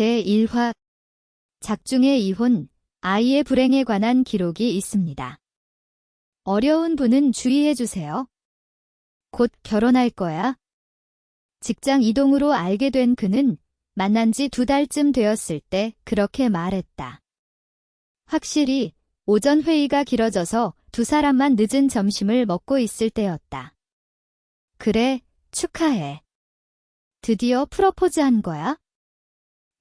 제1화 작중의 이혼, 아이의 불행에 관한 기록이 있습니다. 어려운 분은 주의해주세요. 곧 결혼할 거야. 직장 이동으로 알게 된 그는 만난 지 2달쯤 되었을 때 그렇게 말했다. 확실히 오전 회의가 길어져서 두 사람만 늦은 점심을 먹고 있을 때였다. 그래, 축하해. 드디어 프러포즈한 거야?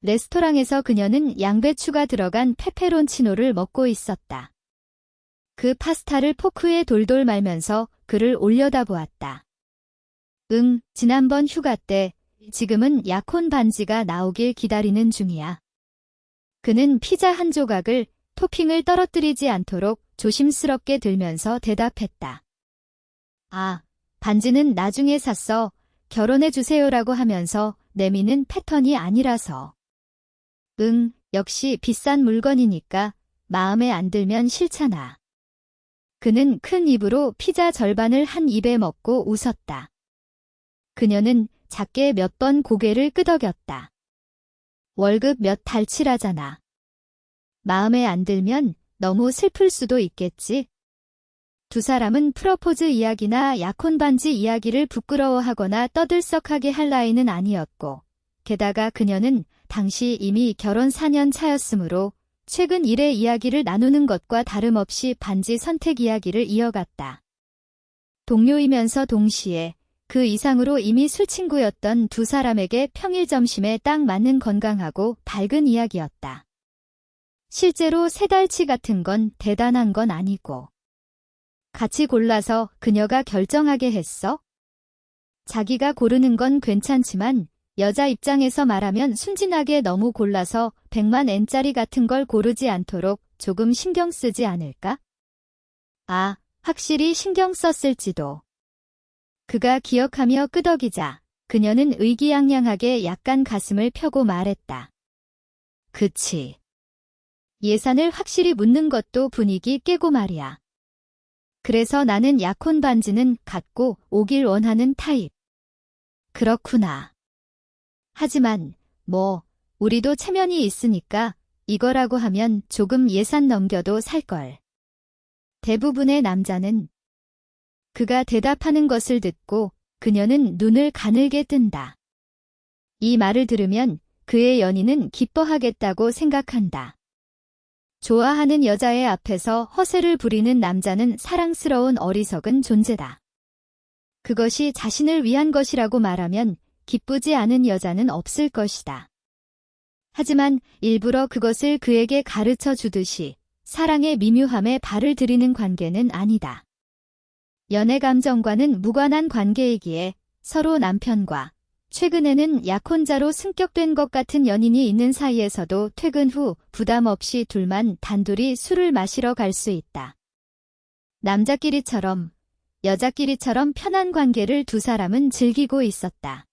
레스토랑에서 그녀는 양배추가 들어간 페페론치노를 먹고 있었다. 그 파스타를 포크에 돌돌 말면서 그를 올려다보았다. 응, 지난번 휴가 때 지금은 약혼 반지가 나오길 기다리는 중이야. 그는 피자 한 조각을 토핑을 떨어뜨리지 않도록 조심스럽게 들면서 대답했다. 아, 반지는 나중에 샀어. 결혼해주세요라고 하면서 내미는 패턴이 아니라서. 응, 역시 비싼 물건이니까 마음에 안 들면 싫잖아. 그는 큰 입으로 피자 절반을 한 입에 먹고 웃었다. 그녀는 작게 몇 번 고개를 끄덕였다. 월급 몇 달치라잖아. 마음에 안 들면 너무 슬플 수도 있겠지. 두 사람은 프러포즈 이야기나 약혼 반지 이야기를 부끄러워하거나 떠들썩하게 할 나이는 아니었고, 게다가 그녀는 당시 이미 결혼 4년 차였으므로 최근 일의 이야기를 나누는 것과 다름없이 반지 선택 이야기를 이어갔다. 동료이면서 동시에 그 이상으로 이미 술친구였던 두 사람에게 평일 점심에 딱 맞는 건강하고 밝은 이야기였다. 실제로 3달치 같은 건 대단한 건 아니고. 같이 골라서 그녀가 결정하게 했어? 자기가 고르는 건 괜찮지만 여자 입장에서 말하면 순진하게 너무 골라서 100만 엔짜리 같은 걸 고르지 않도록 조금 신경 쓰지 않을까? 아, 확실히 신경 썼을지도. 그가 기억하며 끄덕이자 그녀는 의기양양하게 약간 가슴을 펴고 말했다. 그치. 예산을 확실히 묻는 것도 분위기 깨고 말이야. 그래서 나는 약혼 반지는 갖고 오길 원하는 타입. 그렇구나. 하지만 우리도 체면이 있으니까 이거라고 하면 조금 예산 넘겨도 살걸. 대부분의 남자는. 그가 대답하는 것을 듣고 그녀는 눈을 가늘게 뜬다. 이 말을 들으면 그의 연인은 기뻐하겠다고 생각한다. 좋아하는 여자의 앞에서 허세를 부리는 남자는 사랑스러운 어리석은 존재다. 그것이 자신을 위한 것이라고 말하면 기쁘지 않은 여자는 없을 것이다. 하지만 일부러 그것을 그에게 가르쳐 주듯이 사랑의 미묘함에 발을 들이는 관계는 아니다. 연애 감정과는 무관한 관계이기에 서로 남편과 최근에는 약혼자로 승격된 것 같은 연인이 있는 사이에서도 퇴근 후 부담 없이 둘만 단둘이 술을 마시러 갈 수 있다. 남자끼리처럼, 여자끼리처럼 편한 관계를 두 사람은 즐기고 있었다.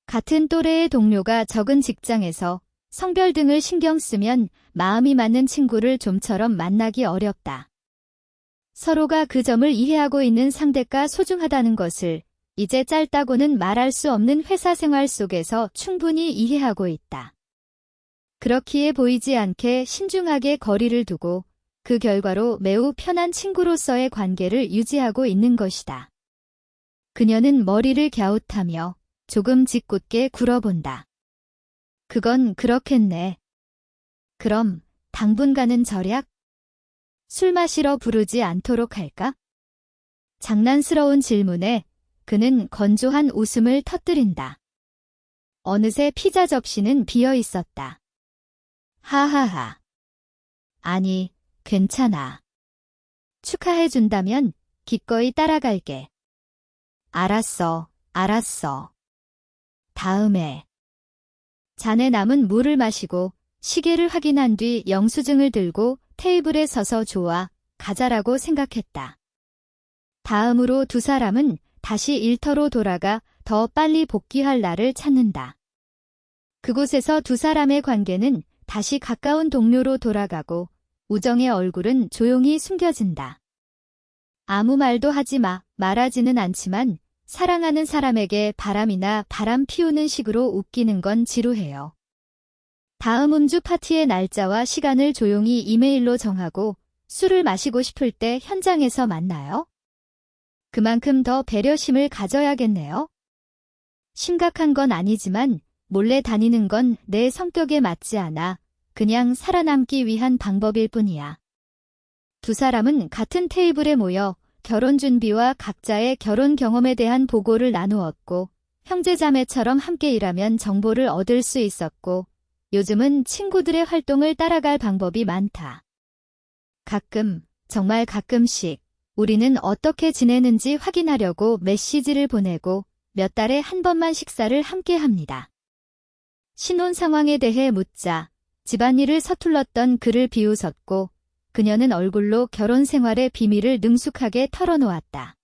같은 또래의 동료가 적은 직장에서 성별 등을 신경 쓰면 마음이 맞는 친구를 좀처럼 만나기 어렵다. 서로가 그 점을 이해하고 있는 상대가 소중하다는 것을 이제 짧다고는 말할 수 없는 회사 생활 속에서 충분히 이해하고 있다. 그렇기에 보이지 않게 신중하게 거리를 두고 그 결과로 매우 편한 친구로서의 관계를 유지하고 있는 것이다. 그녀는 머리를 갸웃하며 조금 짓궂게 굴어본다. 그건 그렇겠네. 그럼 당분간은 절약? 술 마시러 부르지 않도록 할까? 장난스러운 질문에 그는 건조한 웃음을 터뜨린다. 어느새 피자 접시는 비어 있었다. 하하하. 아니, 괜찮아. 축하해준다면 기꺼이 따라갈게. 알았어, 알았어. 다음에. 잔에 남은 물을 마시고 시계를 확인한 뒤 영수증을 들고 테이블에 서서 좋아, 가자라고 생각했다. 다음으로 두 사람은 다시 일터로 돌아가 더 빨리 복귀할 날을 찾는다. 그곳에서 두 사람의 관계는 다시 가까운 동료로 돌아가고 우정의 얼굴은 조용히 숨겨진다. 아무 말도 하지 마, 말하지는 않지만 사랑하는 사람에게 바람이나 바람 피우는 식으로 웃기는 건 지루해요. 다음 음주 파티의 날짜와 시간을 조용히 이메일로 정하고 술을 마시고 싶을 때 현장에서 만나요. 그만큼 더 배려심을 가져야겠네요. 심각한 건 아니지만 몰래 다니는 건 내 성격에 맞지 않아 그냥 살아남기 위한 방법일 뿐이야. 두 사람은 같은 테이블에 모여 결혼 준비와 각자의 결혼 경험에 대한 보고를 나누었고 형제자매처럼 함께 일하면 정보를 얻을 수 있었고 요즘은 친구들의 활동을 따라갈 방법이 많다. 가끔, 정말 가끔씩 우리는 어떻게 지내는지 확인하려고 메시지를 보내고 몇 달에 한 번만 식사를 함께 합니다. 신혼 상황에 대해 묻자 집안일을 서툴렀던 그를 비웃었고 그녀는 얼굴로 결혼 생활의 비밀을 능숙하게 털어놓았다.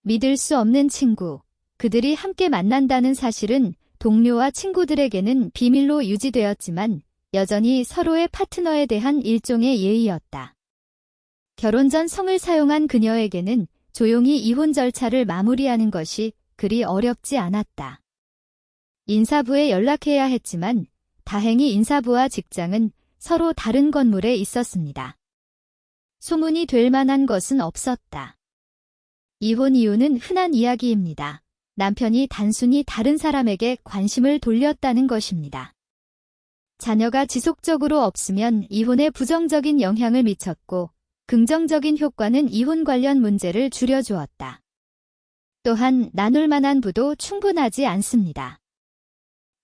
믿을 수 없는 친구, 그들이 함께 만난다는 사실은 동료와 친구들에게는 비밀로 유지되었지만 여전히 서로의 파트너에 대한 일종의 예의였다. 결혼 전 성을 사용한 그녀에게는 조용히 이혼 절차를 마무리하는 것이 그리 어렵지 않았다. 인사부에 연락해야 했지만 다행히 인사부와 직장은 서로 다른 건물에 있었습니다. 소문이 될 만한 것은 없었다. 이혼 이유는 흔한 이야기입니다. 남편이 단순히 다른 사람에게 관심을 돌렸다는 것입니다. 자녀가 지속적으로 없으면 이혼에 부정적인 영향을 미쳤고 긍정적인 효과는 이혼 관련 문제를 줄여주었다. 또한 나눌 만한 부도 충분하지 않습니다.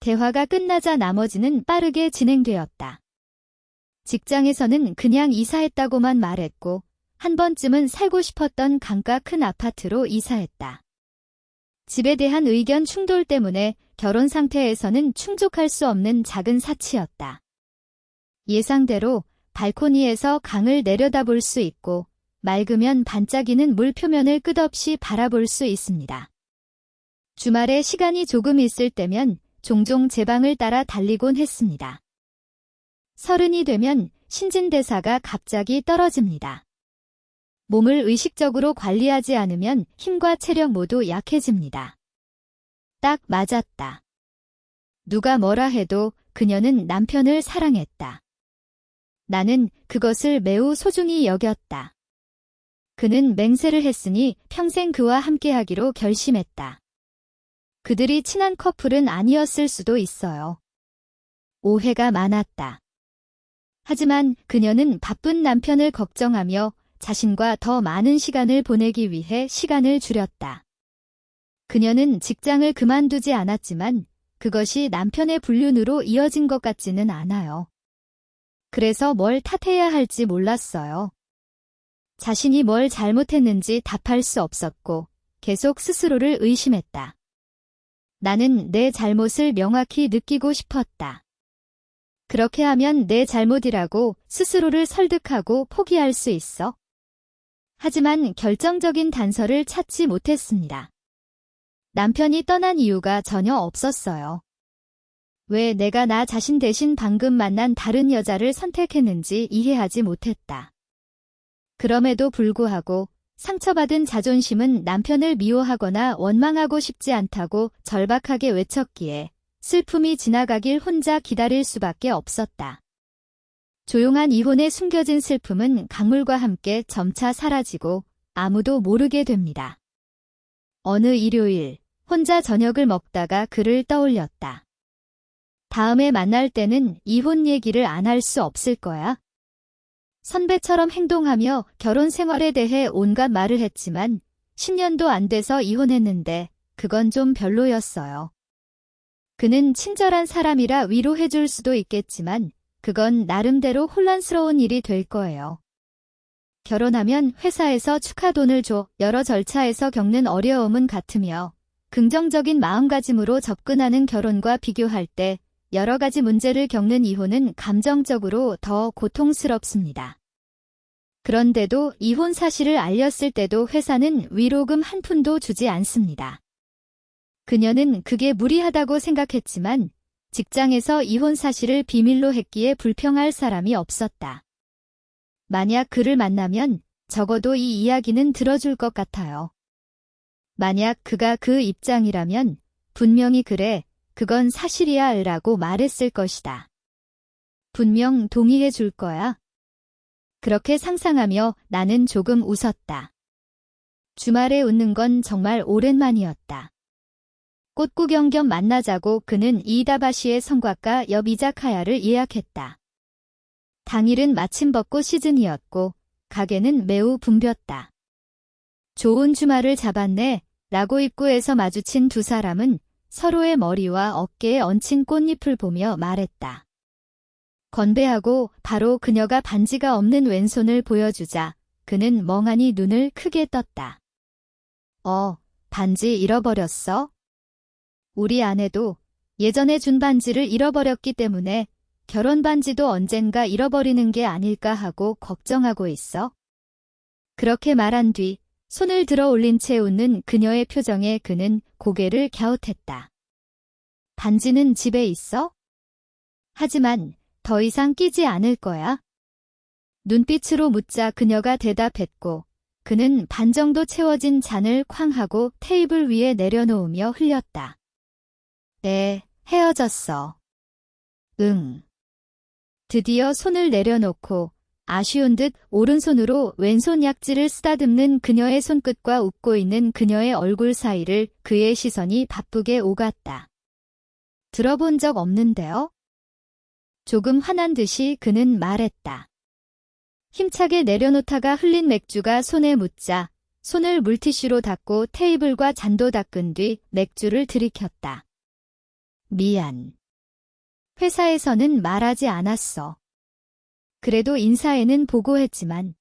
대화가 끝나자 나머지는 빠르게 진행되었다. 직장에서는 그냥 이사했다고만 말했고 한 번쯤은 살고 싶었던 강가 큰 아파트로 이사했다. 집에 대한 의견 충돌 때문에 결혼 상태에서는 충족할 수 없는 작은 사치였다. 예상대로 발코니에서 강을 내려다볼 수 있고 맑으면 반짝이는 물 표면을 끝없이 바라볼 수 있습니다. 주말에 시간이 조금 있을 때면 종종 제 방을 따라 달리곤 했습니다. 30이 되면 신진대사가 갑자기 떨어집니다. 몸을 의식적으로 관리하지 않으면 힘과 체력 모두 약해집니다. 딱 맞았다. 누가 뭐라 해도 그녀는 남편을 사랑했다. 나는 그것을 매우 소중히 여겼다. 그는 맹세를 했으니 평생 그와 함께하기로 결심했다. 그들이 친한 커플은 아니었을 수도 있어요. 오해가 많았다. 하지만 그녀는 바쁜 남편을 걱정하며 자신과 더 많은 시간을 보내기 위해 시간을 줄였다. 그녀는 직장을 그만두지 않았지만 그것이 남편의 불륜으로 이어진 것 같지는 않아요. 그래서 뭘 탓해야 할지 몰랐어요. 자신이 뭘 잘못했는지 답할 수 없었고 계속 스스로를 의심했다. 나는 내 잘못을 명확히 느끼고 싶었다. 그렇게 하면 내 잘못이라고 스스로를 설득하고 포기할 수 있어. 하지만 결정적인 단서를 찾지 못했습니다. 남편이 떠난 이유가 전혀 없었어요. 왜 내가 나 자신 대신 방금 만난 다른 여자를 선택했는지 이해하지 못했다. 그럼에도 불구하고 상처받은 자존심은 남편을 미워하거나 원망하고 싶지 않다고 절박하게 외쳤기에 슬픔이 지나가길 혼자 기다릴 수밖에 없었다. 조용한 이혼에 숨겨진 슬픔은 강물과 함께 점차 사라지고 아무도 모르게 됩니다. 어느 일요일 혼자 저녁을 먹다가 그를 떠올렸다. 다음에 만날 때는 이혼 얘기를 안 할 수 없을 거야. 선배처럼 행동하며 결혼 생활에 대해 온갖 말을 했지만 10년도 안 돼서 이혼했는데 그건 좀 별로였어요. 그는 친절한 사람이라 위로해줄 수도 있겠지만 그건 나름대로 혼란스러운 일이 될 거예요. 결혼하면 회사에서 축하돈을 줘 여러 절차에서 겪는 어려움은 같으며 긍정적인 마음가짐으로 접근하는 결혼과 비교할 때 여러 가지 문제를 겪는 이혼은 감정적으로 더 고통스럽습니다. 그런데도 이혼 사실을 알렸을 때도 회사는 위로금 한 푼도 주지 않습니다. 그녀는 그게 무리하다고 생각했지만 직장에서 이혼 사실을 비밀로 했기에 불평할 사람이 없었다. 만약 그를 만나면 적어도 이 이야기는 들어줄 것 같아요. 만약 그가 그 입장이라면 분명히 그래, 그건 사실이야 라고 말했을 것이다. 분명 동의해 줄 거야. 그렇게 상상하며 나는 조금 웃었다. 주말에 웃는 건 정말 오랜만이었다. 꽃구경 겸 만나자고 그는 이이다바시의 성곽가 옆 이자카야를 예약했다. 당일은 마침벚꽃 시즌이었고 가게는 매우 붐볐다. 좋은 주말을 잡았네 라고 입구에서 마주친 두 사람은 서로의 머리와 어깨에 얹힌 꽃잎을 보며 말했다. 건배하고 바로 그녀가 반지가 없는 왼손을 보여주자 그는 멍하니 눈을 크게 떴다. 반지 잃어버렸어? 우리 아내도 예전에 준 반지를 잃어버렸기 때문에 결혼 반지도 언젠가 잃어버리는 게 아닐까 하고 걱정하고 있어. 그렇게 말한 뒤 손을 들어 올린 채 웃는 그녀의 표정에 그는 고개를 갸웃했다. 반지는 집에 있어? 하지만 더 이상 끼지 않을 거야? 눈빛으로 묻자 그녀가 대답했고 그는 반 정도 채워진 잔을 쾅 하고 테이블 위에 내려놓으며 흘렸다. 헤어졌어. 응. 드디어 손을 내려놓고 아쉬운 듯 오른손으로 왼손 약지를 쓰다듬는 그녀의 손끝과 웃고 있는 그녀의 얼굴 사이를 그의 시선이 바쁘게 오갔다. 들어본 적 없는데요? 조금 화난 듯이 그는 말했다. 힘차게 내려놓다가 흘린 맥주가 손에 묻자 손을 물티슈로 닦고 테이블과 잔도 닦은 뒤 맥주를 들이켰다. 미안. 회사에서는 말하지 않았어. 그래도 인사에는 보고했지만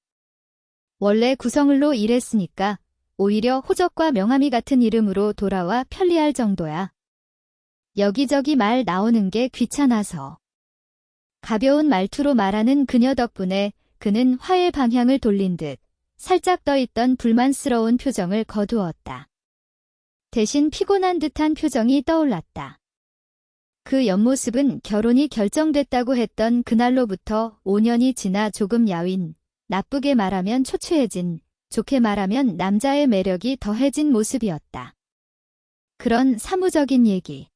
원래 구성을로 일했으니까 오히려 호적과 명함이 같은 이름으로 돌아와 편리할 정도야. 여기저기 말 나오는 게 귀찮아서. 가벼운 말투로 말하는 그녀 덕분에 그는 화해 방향을 돌린 듯 살짝 떠있던 불만스러운 표정을 거두었다. 대신 피곤한 듯한 표정이 떠올랐다. 그 옆모습은 결혼이 결정됐다고 했던 그날로부터 5년이 지나 조금 야윈, 나쁘게 말하면 초췌해진, 좋게 말하면 남자의 매력이 더해진 모습이었다. 그런 사무적인 얘기.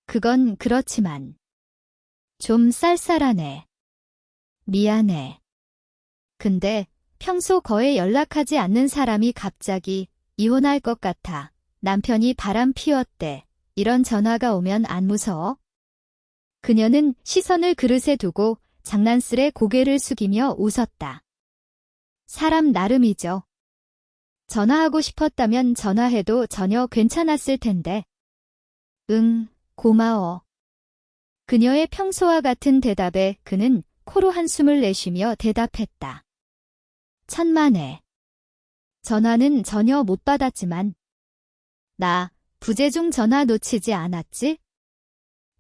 그건 그렇지만 좀 쌀쌀하네. 미안해. 근데 평소 거의 연락하지 않는 사람이 갑자기 이혼할 것 같아. 남편이 바람 피웠대. 이런 전화가 오면 안 무서워? 그녀는 시선을 그릇에 두고 장난스레 고개를 숙이며 웃었다. 사람 나름이죠. 전화하고 싶었다면 전화해도 전혀 괜찮았을 텐데. 응, 고마워. 그녀의 평소와 같은 대답에 그는 코로 한숨을 내쉬며 대답했다. 천만에. 전화는 전혀 못 받았지만 나 부재중 전화 놓치지 않았지?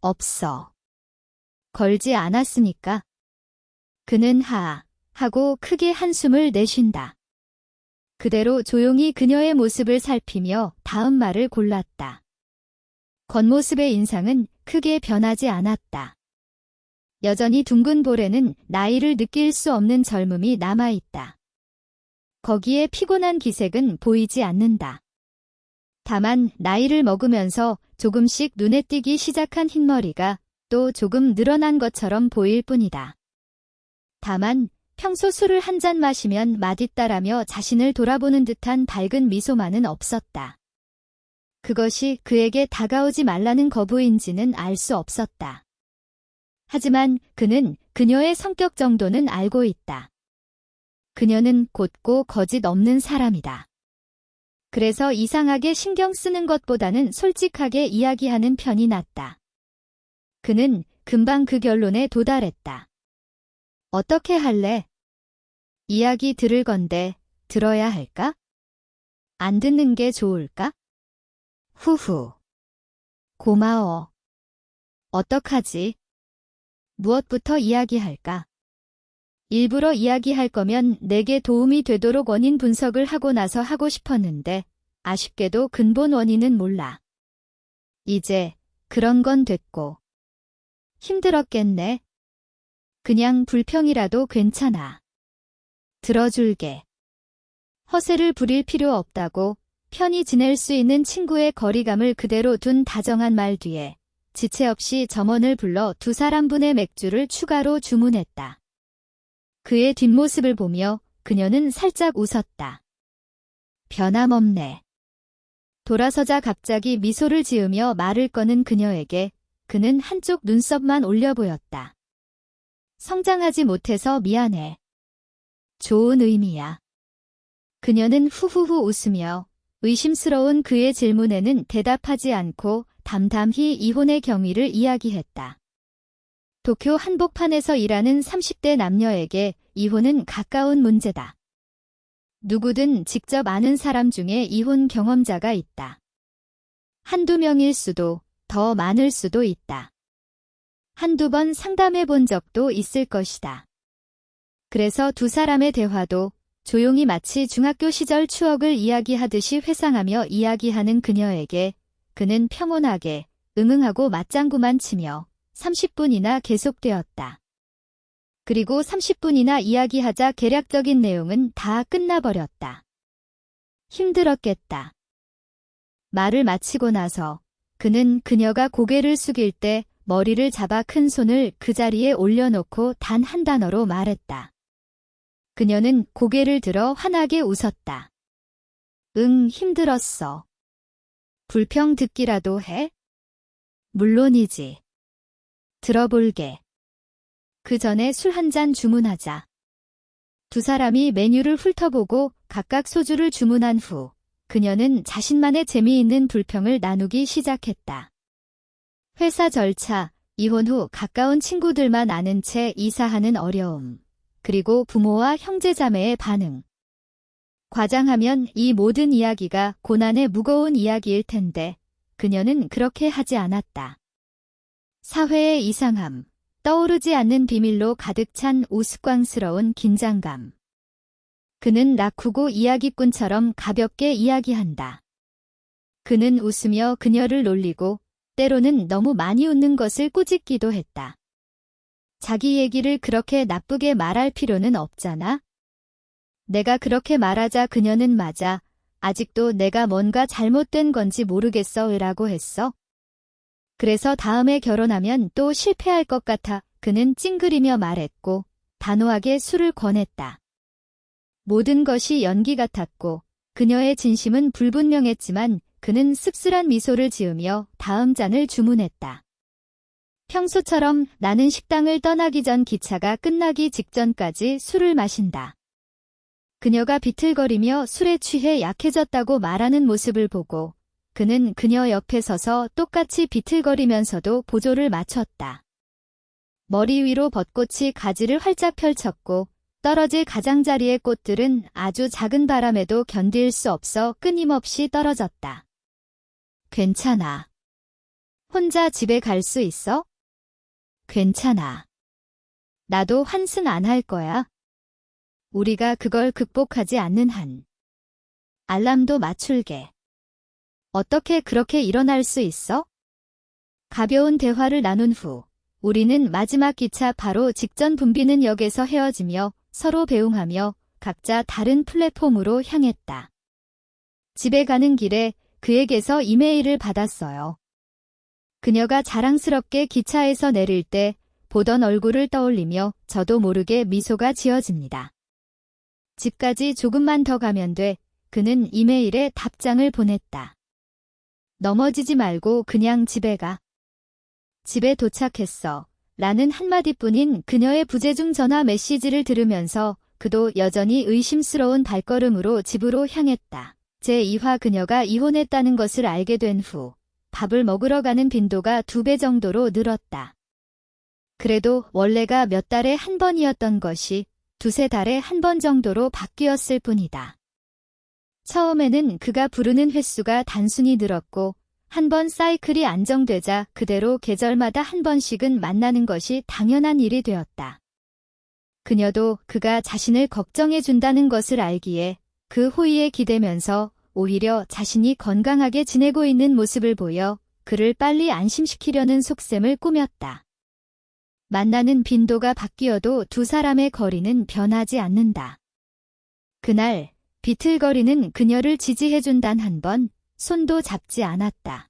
없어. 걸지 않았으니까. 그는 하고 크게 한숨을 내쉰다. 그대로 조용히 그녀의 모습을 살피며 다음 말을 골랐다. 겉모습의 인상은 크게 변하지 않았다. 여전히 둥근 볼에는 나이를 느낄 수 없는 젊음이 남아있다. 거기에 피곤한 기색은 보이지 않는다. 다만 나이를 먹으면서 조금씩 눈에 띄기 시작한 흰머리가 또 조금 늘어난 것처럼 보일 뿐이다. 다만 평소 술을 한 잔 마시면 맛있다라며 자신을 돌아보는 듯한 밝은 미소만은 없었다. 그것이 그에게 다가오지 말라는 거부인지는 알 수 없었다. 하지만 그는 그녀의 성격 정도는 알고 있다. 그녀는 곧고 거짓 없는 사람이다. 그래서 이상하게 신경 쓰는 것보다는 솔직하게 이야기하는 편이 낫다. 그는 금방 그 결론에 도달했다. 어떻게 할래? 이야기 들을 건데 들어야 할까? 안 듣는 게 좋을까? 후후. 고마워. 어떡하지? 무엇부터 이야기할까? 일부러 이야기할 거면 내게 도움이 되도록 원인 분석을 하고 나서 하고 싶었는데 아쉽게도 근본 원인은 몰라. 이제 그런 건 됐고. 힘들었겠네. 그냥 불평이라도 괜찮아. 들어줄게. 허세를 부릴 필요 없다고 편히 지낼 수 있는 친구의 거리감을 그대로 둔 다정한 말 뒤에 지체 없이 점원을 불러 2사람분의 맥주를 추가로 주문했다. 그의 뒷모습을 보며 그녀는 살짝 웃었다. 변함없네. 돌아서자 갑자기 미소를 지으며 말을 꺼는 그녀에게 그는 한쪽 눈썹만 올려 보였다. 성장하지 못해서 미안해. 좋은 의미야. 그녀는 후후후 웃으며 의심스러운 그의 질문에는 대답하지 않고 담담히 이혼의 경위를 이야기했다. 도쿄 한복판에서 일하는 30대 남녀에게 이혼은 가까운 문제다. 누구든 직접 아는 사람 중에 이혼 경험자가 있다. 한두 명일 수도, 더 많을 수도 있다. 한두 번 상담해 본 적도 있을 것이다. 그래서 2사람의 대화도 조용히 마치 중학교 시절 추억을 이야기하듯이 회상하며 이야기하는 그녀에게 그는 평온하게 응응하고 맞장구만 치며 30분이나 계속되었다. 그리고 30분이나 이야기하자 개략적인 내용은 다 끝나버렸다. 힘들었겠다. 말을 마치고 나서 그는 그녀가 고개를 숙일 때 머리를 잡아 큰 손을 그 자리에 올려놓고 단 한 단어로 말했다. 그녀는 고개를 들어 환하게 웃었다. 응, 힘들었어. 불평 듣기라도 해? 물론이지. 들어볼게. 그 전에 술 한 잔 주문하자. 2사람이 메뉴를 훑어보고 각각 소주를 주문한 후 그녀는 자신만의 재미있는 불평을 나누기 시작했다. 회사 절차, 이혼 후 가까운 친구들만 아는 채 이사하는 어려움, 그리고 부모와 형제자매의 반응. 과장하면 이 모든 이야기가 고난의 무거운 이야기일 텐데 그녀는 그렇게 하지 않았다. 사회의 이상함, 떠오르지 않는 비밀로 가득 찬 우스꽝스러운 긴장감. 그는 낙후고 이야기꾼처럼 가볍게 이야기한다. 그는 웃으며 그녀를 놀리고 때로는 너무 많이 웃는 것을 꾸짖기도 했다. 자기 얘기를 그렇게 나쁘게 말할 필요는 없잖아. 내가 그렇게 말하자 그녀는 맞아. 아직도 내가 뭔가 잘못된 건지 모르겠어 라고 했어. 그래서 다음에 결혼하면 또 실패할 것 같아 그는 찡그리며 말했고 단호하게 술을 권했다. 모든 것이 연기 같았고 그녀의 진심은 불분명했지만 그는 씁쓸한 미소를 지으며 다음 잔을 주문했다. 평소처럼 나는 식당을 떠나기 전 기차가 끝나기 직전까지 술을 마신다. 그녀가 비틀거리며 술에 취해 약해졌다고 말하는 모습을 보고 그는 그녀 옆에 서서 똑같이 비틀거리면서도 보조를 맞췄다. 머리 위로 벚꽃이 가지를 활짝 펼쳤고 떨어질 가장자리의 꽃들은 아주 작은 바람에도 견딜 수 없어 끊임없이 떨어졌다. 괜찮아. 혼자 집에 갈 수 있어? 괜찮아. 나도 환승 안 할 거야. 우리가 그걸 극복하지 않는 한. 알람도 맞출게. 어떻게 그렇게 일어날 수 있어? 가벼운 대화를 나눈 후 우리는 마지막 기차 바로 직전 붐비는 역에서 헤어지며 서로 배웅하며 각자 다른 플랫폼으로 향했다. 집에 가는 길에 그에게서 이메일을 받았어요. 그녀가 자랑스럽게 기차에서 내릴 때 보던 얼굴을 떠올리며 저도 모르게 미소가 지어집니다. 집까지 조금만 더 가면 돼. 그는 이메일에 답장을 보냈다. 넘어지지 말고 그냥 집에 가. 집에 도착했어. 라는 한마디뿐인 그녀의 부재중 전화 메시지를 들으면서 그도 여전히 의심스러운 발걸음으로 집으로 향했다. 제2화 그녀가 이혼했다는 것을 알게 된 후 밥을 먹으러 가는 빈도가 2배 정도로 늘었다. 그래도 원래가 몇 달에 한 번이었던 것이 2~3달에 한 번 정도로 바뀌었을 뿐이다. 처음에는 그가 부르는 횟수가 단순히 늘었고 한 번 사이클이 안정되자 그대로 계절마다 한 번씩은 만나는 것이 당연한 일이 되었다. 그녀도 그가 자신을 걱정해 준다는 것을 알기에 그 호의에 기대면서 오히려 자신이 건강하게 지내고 있는 모습을 보여 그를 빨리 안심시키려는 속셈을 꾸몄다. 만나는 빈도가 바뀌어도 2사람의 거리는 변하지 않는다. 그날 비틀거리는 그녀를 지지해준 단 한 번 손도 잡지 않았다.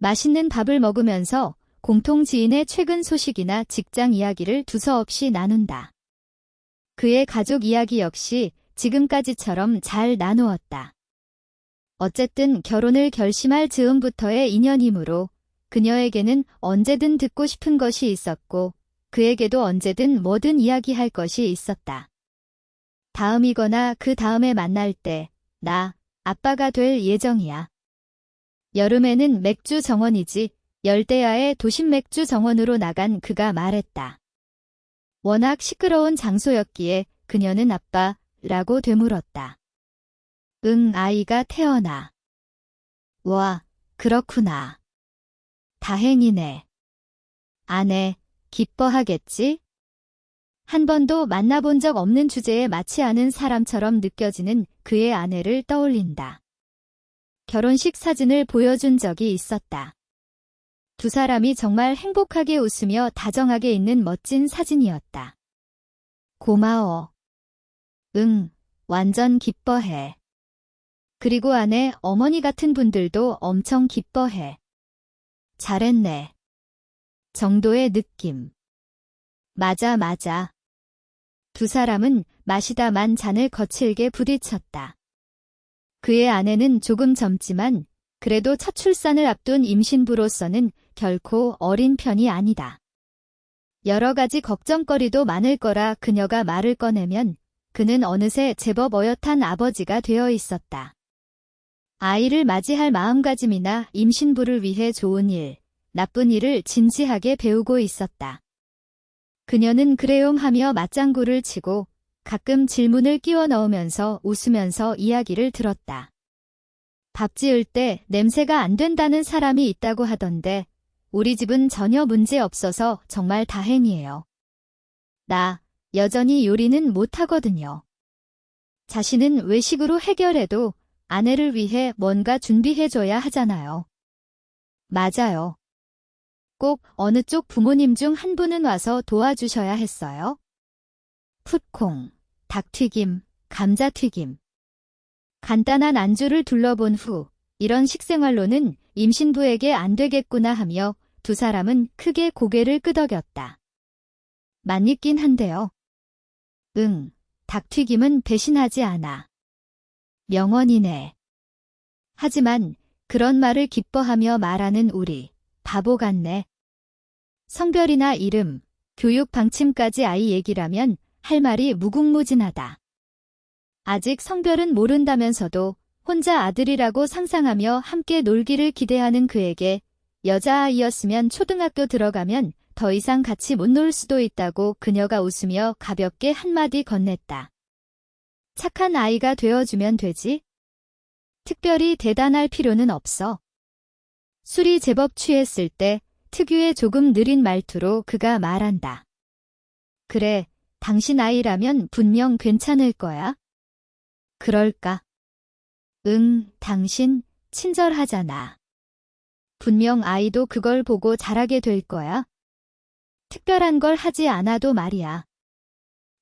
맛있는 밥을 먹으면서 공통 지인의 최근 소식이나 직장 이야기를 두서없이 나눈다. 그의 가족 이야기 역시 지금까지처럼 잘 나누었다. 어쨌든 결혼을 결심할 즈음부터의 인연이므로 그녀에게는 언제든 듣고 싶은 것이 있었고 그에게도 언제든 뭐든 이야기할 것이 있었다. 다음이거나 그 다음에 만날 때 나 아빠가 될 예정이야. 여름에는 맥주 정원이지 열대야의 도심 맥주 정원으로 나간 그가 말했다. 워낙 시끄러운 장소였기에 그녀는 아빠라고 되물었다. 응, 아이가 태어나. 와, 그렇구나. 다행이네. 아내, 기뻐하겠지? 한 번도 만나본 적 없는 주제에 마치 아는 사람처럼 느껴지는 그의 아내를 떠올린다. 결혼식 사진을 보여준 적이 있었다. 두 사람이 정말 행복하게 웃으며 다정하게 있는 멋진 사진이었다. 고마워. 응, 완전 기뻐해. 그리고 아내, 어머니 같은 분들도 엄청 기뻐해. 잘했네. 정도의 느낌. 맞아. 두 사람은 마시다만 잔을 거칠게 부딪혔다. 그의 아내는 조금 젊지만 그래도 첫 출산을 앞둔 임신부로서는 결코 어린 편이 아니다. 여러 가지 걱정거리도 많을 거라 그녀가 말을 꺼내면 그는 어느새 제법 어엿한 아버지가 되어 있었다. 아이를 맞이할 마음가짐이나 임신부를 위해 좋은 일, 나쁜 일을 진지하게 배우고 있었다. 그녀는 그래용 하며 맞장구를 치고 가끔 질문을 끼워 넣으면서 웃으면서 이야기를 들었다. 밥 지을 때 냄새가 안 된다는 사람이 있다고 하던데 우리 집은 전혀 문제 없어서 정말 다행이에요. 나 여전히 요리는 못하거든요. 자신은 외식으로 해결해도 아내를 위해 뭔가 준비해줘야 하잖아요. 맞아요. 꼭 어느 쪽 부모님 중 한 분은 와서 도와주셔야 했어요. 풋콩, 닭튀김, 감자튀김. 간단한 안주를 둘러본 후 이런 식생활로는 임신부에게 안 되겠구나 하며 두 사람은 크게 고개를 끄덕였다. 맛있긴 한데요. 응, 닭튀김은 배신하지 않아. 명언이네. 하지만 그런 말을 기뻐하며 말하는 우리, 바보 같네. 성별이나 이름, 교육 방침까지 아이 얘기라면 할 말이 무궁무진하다. 아직 성별은 모른다면서도 혼자 아들이라고 상상하며 함께 놀기를 기대하는 그에게 여자아이였으면 초등학교 들어가면 더 이상 같이 못 놀 수도 있다고 그녀가 웃으며 가볍게 한마디 건넸다. 착한 아이가 되어주면 되지? 특별히 대단할 필요는 없어. 술이 제법 취했을 때 특유의 조금 느린 말투로 그가 말한다. 그래, 당신 아이라면 분명 괜찮을 거야. 그럴까? 응, 당신 친절하잖아. 분명 아이도 그걸 보고 잘하게 될 거야. 특별한 걸 하지 않아도 말이야.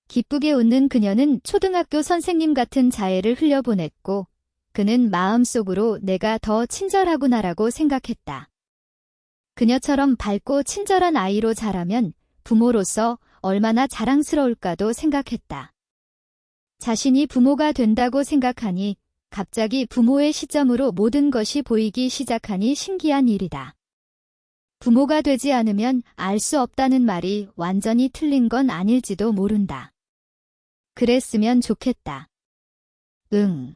기쁘게 웃는 그녀는 초등학교 선생님 같은 자애를 흘려보냈고 그는 마음속으로 내가 더 친절하구나라고 생각했다. 그녀처럼 밝고 친절한 아이로 자라면 부모로서 얼마나 자랑스러울까도 생각했다. 자신이 부모가 된다고 생각하니 갑자기 부모의 시점으로 모든 것이 보이기 시작하니 신기한 일이다. 부모가 되지 않으면 알 수 없다는 말이 완전히 틀린 건 아닐지도 모른다. 그랬으면 좋겠다. 응.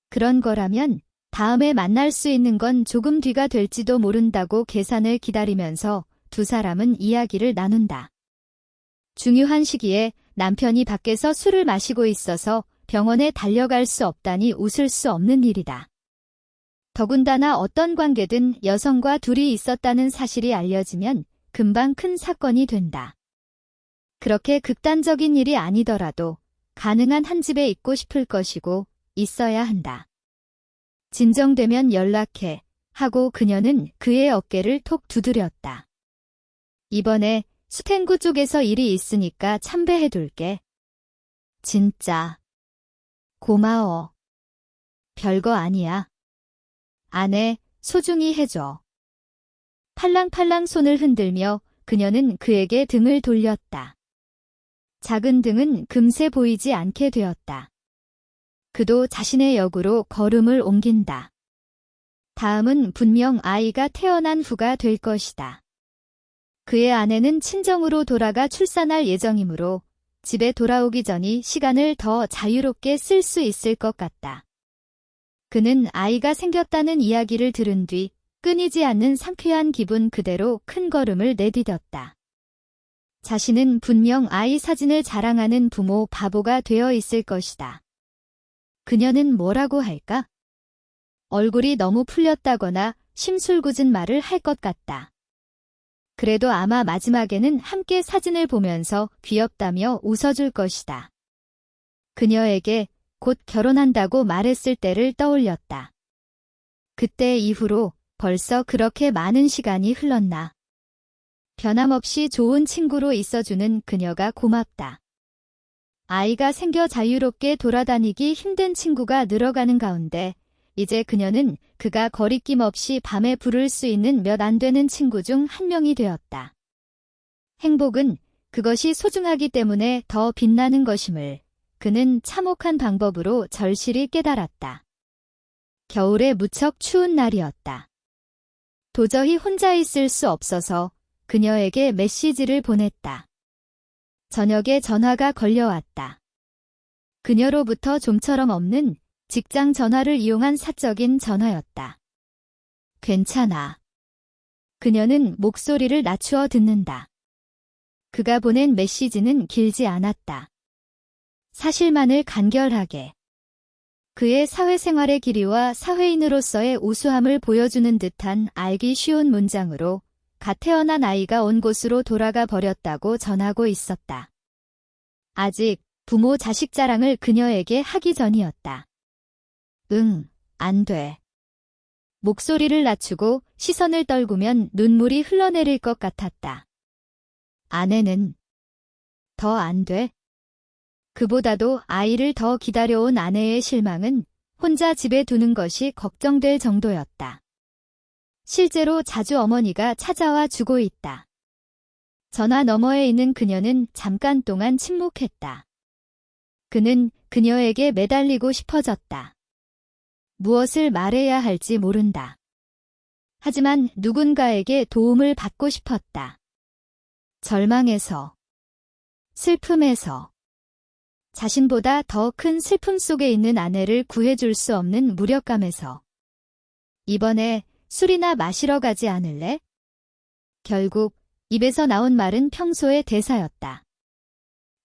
그런 거라면 다음에 만날 수 있는 건 조금 뒤가 될지도 모른다고 계산을 기다리면서 두 사람은 이야기를 나눈다. 중요한 시기에 남편이 밖에서 술을 마시고 있어서 병원에 달려갈 수 없다니 웃을 수 없는 일이다. 더군다나 어떤 관계든 여성과 둘이 있었다는 사실이 알려지면 금방 큰 사건이 된다. 그렇게 극단적인 일이 아니더라도 가능한 한 집에 있고 싶을 것이고 있어야 한다. 진정되면 연락해 하고 그녀는 그의 어깨를 톡 두드렸다. 이번에 수텐구 쪽에서 일이 있으니까 참배해둘게. 진짜. 고마워. 별거 아니야. 아내, 소중히 해줘. 팔랑팔랑 손을 흔들며 그녀는 그에게 등을 돌렸다. 작은 등은 금세 보이지 않게 되었다. 그도 자신의 역으로 걸음을 옮긴다. 다음은 분명 아이가 태어난 후가 될 것이다. 그의 아내는 친정으로 돌아가 출산할 예정이므로 집에 돌아오기 전이 시간을 더 자유롭게 쓸 수 있을 것 같다. 그는 아이가 생겼다는 이야기를 들은 뒤 끊이지 않는 상쾌한 기분 그대로 큰 걸음을 내디뎠다. 자신은 분명 아이 사진을 자랑하는 부모 바보가 되어 있을 것이다. 그녀는 뭐라고 할까? 얼굴이 너무 풀렸다거나 심술궂은 말을 할 것 같다. 그래도 아마 마지막에는 함께 사진을 보면서 귀엽다며 웃어줄 것이다. 그녀에게 곧 결혼한다고 말했을 때를 떠올렸다. 그때 이후로 벌써 그렇게 많은 시간이 흘렀나. 변함없이 좋은 친구로 있어주는 그녀가 고맙다. 아이가 생겨 자유롭게 돌아다니기 힘든 친구가 늘어가는 가운데 이제 그녀는 그가 거리낌 없이 밤에 부를 수 있는 몇 안 되는 친구 중 한 명이 되었다. 행복은 그것이 소중하기 때문에 더 빛나는 것임을 그는 참혹한 방법으로 절실히 깨달았다. 겨울에 무척 추운 날이었다. 도저히 혼자 있을 수 없어서 그녀에게 메시지를 보냈다. 저녁에 전화가 걸려왔다. 그녀로부터 좀처럼 없는 직장 전화를 이용한 사적인 전화였다. 괜찮아. 그녀는 목소리를 낮추어 듣는다. 그가 보낸 메시지는 길지 않았다. 사실만을 간결하게. 그의 사회생활의 길이와 사회인으로서의 우수함을 보여주는 듯한 알기 쉬운 문장으로 갓 태어난 아이가 온 곳으로 돌아가 버렸다고 전하고 있었다. 아직 부모 자식 자랑을 그녀에게 하기 전이었다. 응, 안 돼. 목소리를 낮추고 시선을 떨구면 눈물이 흘러내릴 것 같았다. 아내는 더 안 돼? 그보다도 아이를 더 기다려온 아내의 실망은 혼자 집에 두는 것이 걱정될 정도였다. 실제로 자주 어머니가 찾아와 주고 있다. 전화 너머에 있는 그녀는 잠깐 동안 침묵했다. 그는 그녀에게 매달리고 싶어졌다. 무엇을 말해야 할지 모른다. 하지만 누군가에게 도움을 받고 싶었다. 절망에서, 슬픔에서, 자신보다 더 큰 슬픔 속에 있는 아내를 구해줄 수 없는 무력감에서. 이번에 술이나 마시러 가지 않을래? 결국 입에서 나온 말은 평소의 대사였다.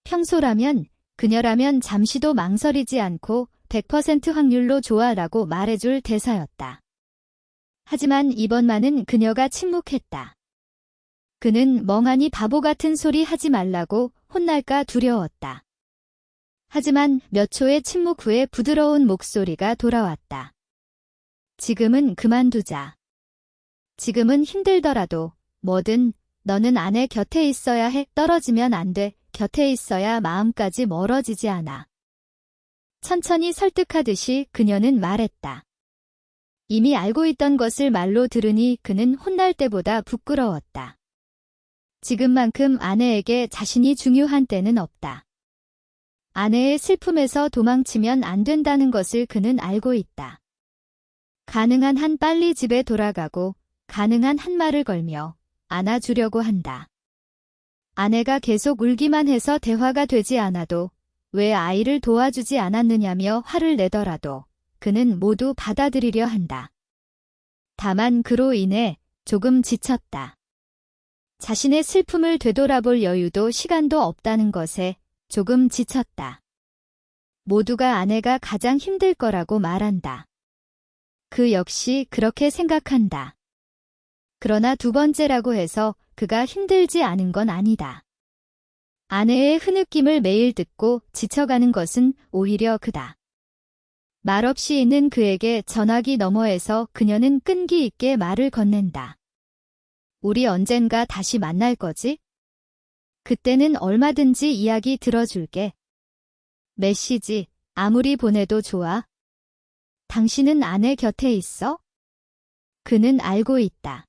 평소라면, 그녀라면 잠시도 망설이지 않고 100% 확률로 좋아라고 말해줄 대사였다. 하지만 이번만은 그녀가 침묵했다. 그는 멍하니 바보 같은 소리 하지 말라고 혼날까 두려웠다. 하지만 몇 초의 침묵 후에 부드러운 목소리가 돌아왔다. 지금은 그만두자. 지금은 힘들더라도 뭐든 너는 아내 곁에 있어야 해. 떨어지면 안 돼. 곁에 있어야 마음까지 멀어지지 않아. 천천히 설득하듯이 그녀는 말했다. 이미 알고 있던 것을 말로 들으니 그는 혼날 때보다 부끄러웠다. 지금만큼 아내에게 자신이 중요한 때는 없다. 아내의 슬픔에서 도망치면 안 된다는 것을 그는 알고 있다. 가능한 한 빨리 집에 돌아가고 가능한 한 말을 걸며 안아주려고 한다. 아내가 계속 울기만 해서 대화가 되지 않아도 왜 아이를 도와주지 않았느냐며 화를 내더라도 그는 모두 받아들이려 한다. 다만 그로 인해 조금 지쳤다. 자신의 슬픔을 되돌아볼 여유도 시간도 없다는 것에 조금 지쳤다. 모두가 아내가 가장 힘들 거라고 말한다. 그 역시 그렇게 생각한다. 그러나 두 번째라고 해서 그가 힘들지 않은 건 아니다. 아내의 흐느낌을 매일 듣고 지쳐가는 것은 오히려 그다. 말없이 있는 그에게 전화기 너머에서 그녀는 끈기 있게 말을 건넨다. 우리 언젠가 다시 만날 거지? 그때는 얼마든지 이야기 들어줄게. 메시지 아무리 보내도 좋아. 당신은 아내 곁에 있어? 그는 알고 있다.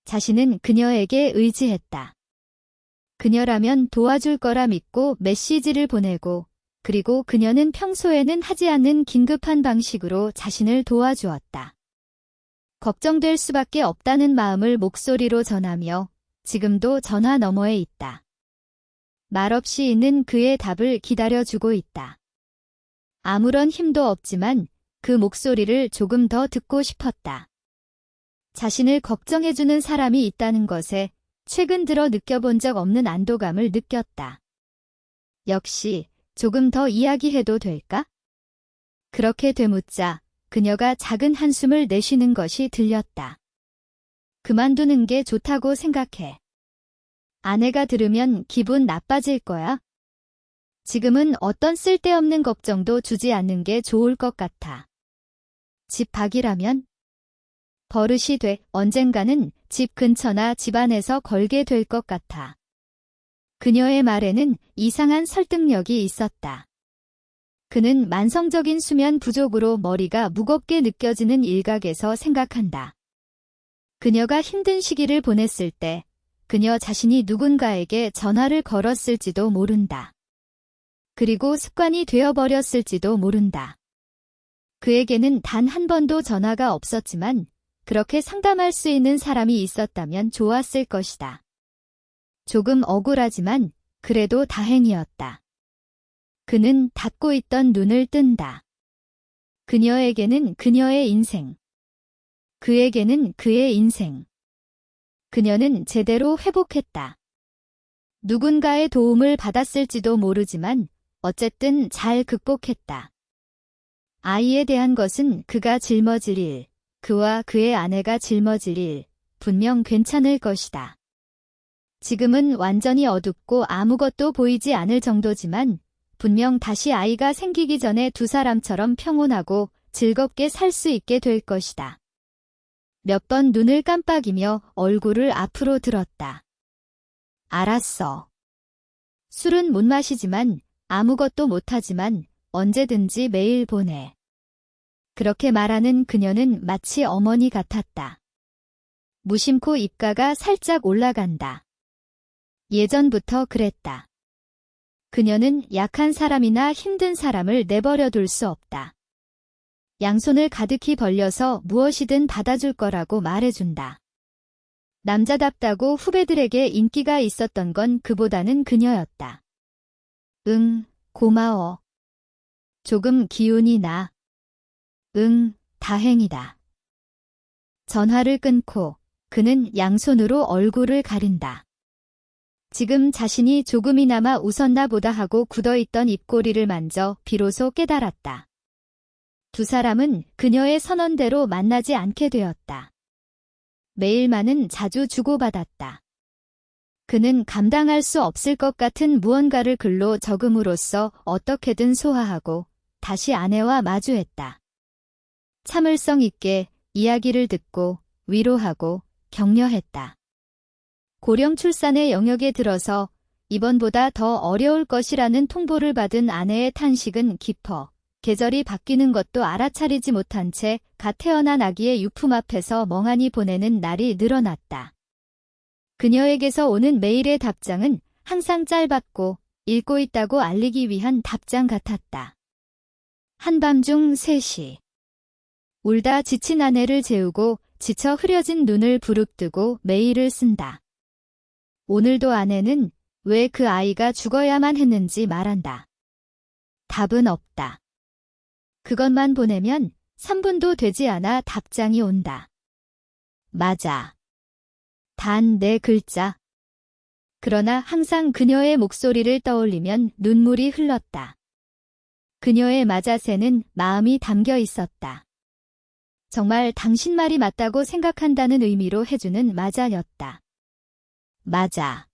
자신은 그녀에게 의지했다. 그녀라면 도와줄 거라 믿고 메시지를 보내고, 그리고 그녀는 평소에는 하지 않는 긴급한 방식으로 자신을 도와주었다. 걱정될 수밖에 없다는 마음을 목소리로 전하며 지금도 전화 너머에 있다. 말없이 있는 그의 답을 기다려주고 있다. 아무런 힘도 없지만 그 목소리를 조금 더 듣고 싶었다. 자신을 걱정해주는 사람이 있다는 것에 최근 들어 느껴본 적 없는 안도감을 느꼈다. 역시 조금 더 이야기해도 될까? 그렇게 되묻자 그녀가 작은 한숨을 내쉬는 것이 들렸다. 그만두는 게 좋다고 생각해. 아내가 들으면 기분 나빠질 거야. 지금은 어떤 쓸데없는 걱정도 주지 않는 게 좋을 것 같아. 집 밖이라면? 버릇이 돼 언젠가는 집 근처나 집안에서 걸게 될 것 같아. 그녀의 말에는 이상한 설득력이 있었다. 그는 만성적인 수면 부족으로 머리가 무겁게 느껴지는 일각에서 생각한다. 그녀가 힘든 시기를 보냈을 때 그녀 자신이 누군가에게 전화를 걸었을지도 모른다. 그리고 습관이 되어버렸을지도 모른다. 그에게는 단 한 번도 전화가 없었지만 그렇게 상담할 수 있는 사람이 있었다면 좋았을 것이다. 조금 억울하지만 그래도 다행이었다. 그는 닫고 있던 눈을 뜬다. 그녀에게는 그녀의 인생. 그에게는 그의 인생. 그녀는 제대로 회복했다. 누군가의 도움을 받았을지도 모르지만 어쨌든 잘 극복했다. 아이에 대한 것은 그가 짊어질 일, 그와 그의 아내가 짊어질 일, 분명 괜찮을 것이다. 지금은 완전히 어둡고 아무것도 보이지 않을 정도지만 분명 다시 아이가 생기기 전에 두 사람처럼 평온하고 즐겁게 살 수 있게 될 것이다. 몇 번 눈을 깜빡이며 얼굴을 앞으로 들었다. 알았어. 술은 못 마시지만 아무것도 못하지만 언제든지 매일 보내. 그렇게 말하는 그녀는 마치 어머니 같았다. 무심코 입가가 살짝 올라간다. 예전부터 그랬다. 그녀는 약한 사람이나 힘든 사람을 내버려 둘 수 없다. 양손을 가득히 벌려서 무엇이든 받아줄 거라고 말해준다. 남자답다고 후배들에게 인기가 있었던 건 그보다는 그녀였다. 응, 고마워. 조금 기운이 나. 응, 다행이다. 전화를 끊고 그는 양손으로 얼굴을 가린다. 지금 자신이 조금이나마 웃었나 보다 하고 굳어있던 입꼬리를 만져 비로소 깨달았다. 두 사람은 그녀의 선언대로 만나지 않게 되었다. 메일만은 자주 주고받았다. 그는 감당할 수 없을 것 같은 무언가를 글로 적음으로써 어떻게든 소화하고 다시 아내와 마주했다. 참을성 있게 이야기를 듣고 위로하고 격려했다. 고령 출산의 영역에 들어서 이번보다 더 어려울 것이라는 통보를 받은 아내의 탄식은 깊어 계절이 바뀌는 것도 알아차리지 못한 채 갓 태어난 아기의 유품 앞에서 멍하니 보내는 날이 늘어났다. 그녀에게서 오는 메일의 답장은 항상 짧았고 읽고 있다고 알리기 위한 답장 같았다. 한밤중 3시. 울다 지친 아내를 재우고 지쳐 흐려진 눈을 부릅뜨고 메일을 쓴다. 오늘도 아내는 왜 그 아이가 죽어야만 했는지 말한다. 답은 없다. 그것만 보내면 3분도 되지 않아 답장이 온다. 맞아. 단 4글자. 그러나 항상 그녀의 목소리를 떠올리면 눈물이 흘렀다. 그녀의 맞아새는 마음이 담겨 있었다. 정말 당신 말이 맞다고 생각한다는 의미로 해주는 맞아였다. 맞아.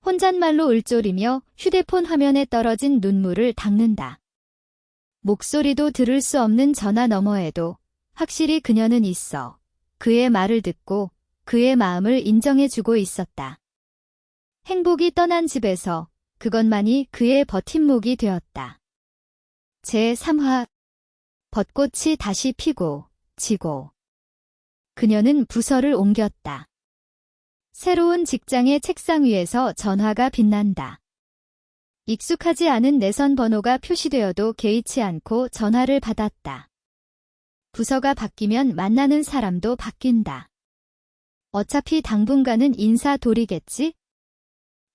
혼잣말로 을조리며 휴대폰 화면에 떨어진 눈물을 닦는다. 목소리도 들을 수 없는 전화 너머에도 확실히 그녀는 있어. 그의 말을 듣고 그의 마음을 인정해주고 있었다. 행복이 떠난 집에서 그것만이 그의 버팀목이 되었다. 제3화 벚꽃이 다시 피고 지고 그녀는 부서를 옮겼다. 새로운 직장의 책상 위에서 전화가 빛난다. 익숙하지 않은 내선 번호가 표시되어도 개의치 않고 전화를 받았다. 부서가 바뀌면 만나는 사람도 바뀐다. 어차피 당분간은 인사돌이겠지?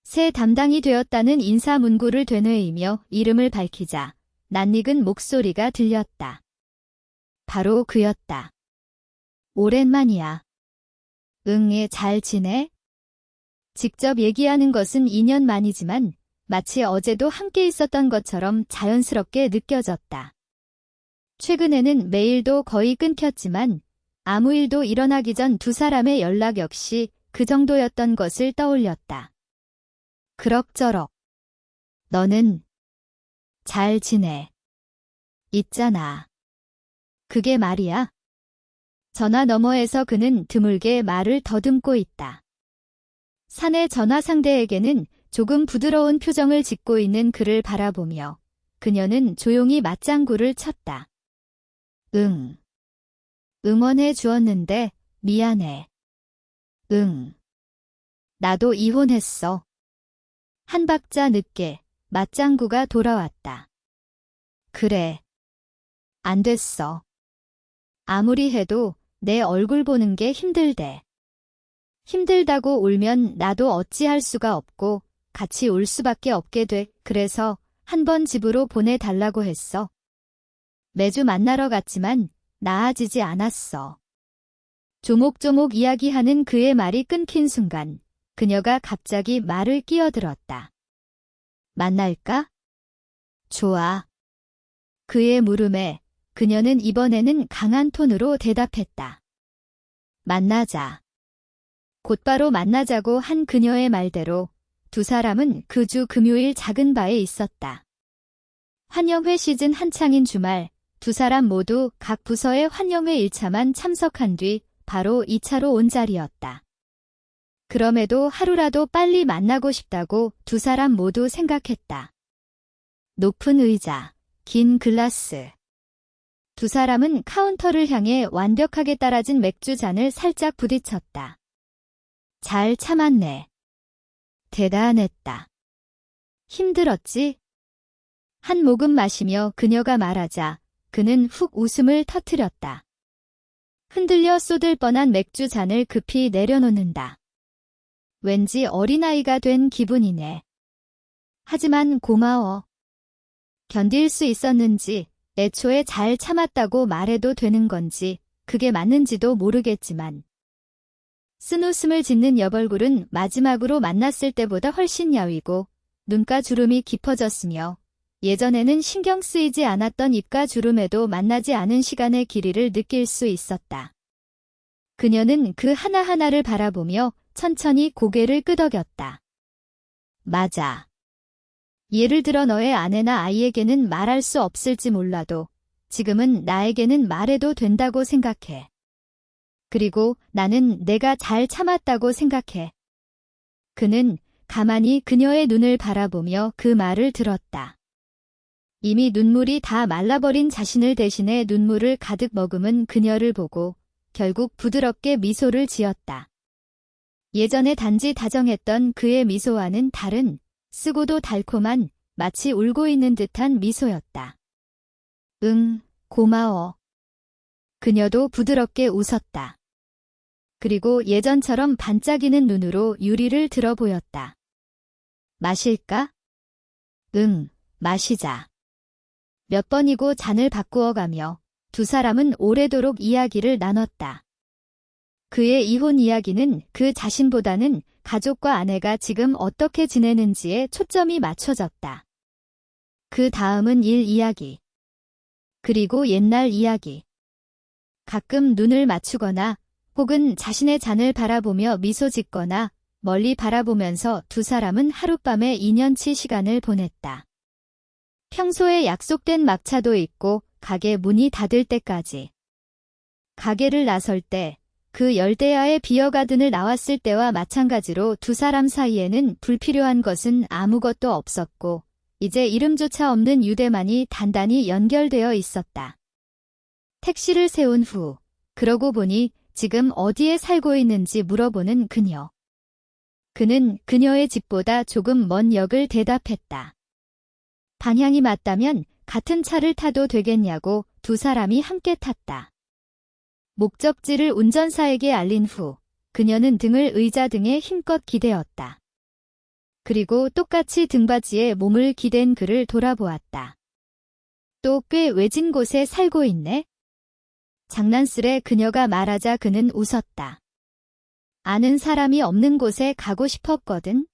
새 담당이 되었다는 인사 문구를 되뇌이며 이름을 밝히자 낯익은 목소리가 들렸다. 바로 그였다. 오랜만이야. 응, 잘 지내? 직접 얘기하는 것은 2년 만이지만 마치 어제도 함께 있었던 것처럼 자연스럽게 느껴졌다. 최근에는 메일도 거의 끊겼지만 아무 일도 일어나기 전 두 사람의 연락 역시 그 정도였던 것을 떠올렸다. 그럭저럭. 너는 잘 지내. 있잖아. 그게 말이야. 전화 너머에서 그는 드물게 말을 더듬고 있다. 사내 전화 상대에게는 조금 부드러운 표정을 짓고 있는 그를 바라보며 그녀는 조용히 맞장구를 쳤다. 응. 응원해 주었는데 미안해. 응. 나도 이혼했어. 한 박자 늦게 맞장구가 돌아왔다. 그래. 안 됐어. 아무리 해도 내 얼굴 보는 게 힘들대. 힘들다고 울면 나도 어찌할 수가 없고 같이 울 수밖에 없게 돼. 그래서 한번 집으로 보내달라고 했어. 매주 만나러 갔지만 나아지지 않았어. 조목조목 이야기하는 그의 말이 끊긴 순간 그녀가 갑자기 말을 끼어들었다. 만날까? 좋아. 그의 물음에 그녀는 이번에는 강한 톤으로 대답했다. 만나자. 곧바로 만나자고 한 그녀의 말대로 두 사람은 그 주 금요일 작은 바에 있었다. 환영회 시즌 한창인 주말, 두 사람 모두 각 부서의 환영회 1차만 참석한 뒤 바로 2차로 온 자리였다. 그럼에도 하루라도 빨리 만나고 싶다고 두 사람 모두 생각했다. 높은 의자, 긴 글라스. 두 사람은 카운터를 향해 완벽하게 따라진 맥주 잔을 살짝 부딪혔다. 잘 참았네. 대단했다. 힘들었지? 한 모금 마시며 그녀가 말하자 그는 훅 웃음을 터뜨렸다. 흔들려 쏟을 뻔한 맥주 잔을 급히 내려놓는다. 왠지 어린아이가 된 기분이네. 하지만 고마워. 견딜 수 있었는지, 애초에 잘 참았다고 말해도 되는 건지, 그게 맞는지도 모르겠지만. 쓴웃음을 짓는 옆얼굴은 마지막으로 만났을 때보다 훨씬 야위고 눈가 주름이 깊어졌으며 예전에는 신경 쓰이지 않았던 입가 주름에도 만나지 않은 시간의 길이를 느낄 수 있었다. 그녀는 그 하나하나를 바라보며 천천히 고개를 끄덕였다. 맞아. 예를 들어 너의 아내나 아이에게는 말할 수 없을지 몰라도 지금은 나에게는 말해도 된다고 생각해. 그리고 나는 내가 잘 참았다고 생각해. 그는 가만히 그녀의 눈을 바라보며 그 말을 들었다. 이미 눈물이 다 말라버린 자신을 대신해 눈물을 가득 머금은 그녀를 보고 결국 부드럽게 미소를 지었다. 예전에 단지 다정했던 그의 미소와는 다른 쓰고도 달콤한 마치 울고 있는 듯한 미소였다. 응, 고마워. 그녀도 부드럽게 웃었다. 그리고 예전처럼 반짝이는 눈으로 유리를 들어보였다. 마실까? 응, 마시자. 몇 번이고 잔을 바꾸어가며 두 사람은 오래도록 이야기를 나눴다. 그의 이혼 이야기는 그 자신보다는 가족과 아내가 지금 어떻게 지내는지에 초점이 맞춰졌다. 그 다음은 일 이야기. 그리고 옛날 이야기. 가끔 눈을 맞추거나 혹은 자신의 잔을 바라보며 미소 짓거나 멀리 바라보면서 두 사람은 하룻밤에 2년치 시간을 보냈다. 평소에 약속된 막차도 있고 가게 문이 닫을 때까지. 가게를 나설 때, 그 열대야의 비어가든을 나왔을 때와 마찬가지로 두 사람 사이에는 불필요한 것은 아무것도 없었고 이제 이름조차 없는 유대만이 단단히 연결되어 있었다. 택시를 세운 후, 그러고 보니 지금 어디에 살고 있는지 물어보는 그녀. 그는 그녀의 집보다 조금 먼 역을 대답했다. 방향이 맞다면 같은 차를 타도 되겠냐고 두 사람이 함께 탔다. 목적지를 운전사에게 알린 후 그녀는 등을 의자 등에 힘껏 기대었다. 그리고 똑같이 등받이에 몸을 기댄 그를 돌아보았다. 또 꽤 외진 곳에 살고 있네? 장난스레 그녀가 말하자 그는 웃었다. 아는 사람이 없는 곳에 가고 싶었거든.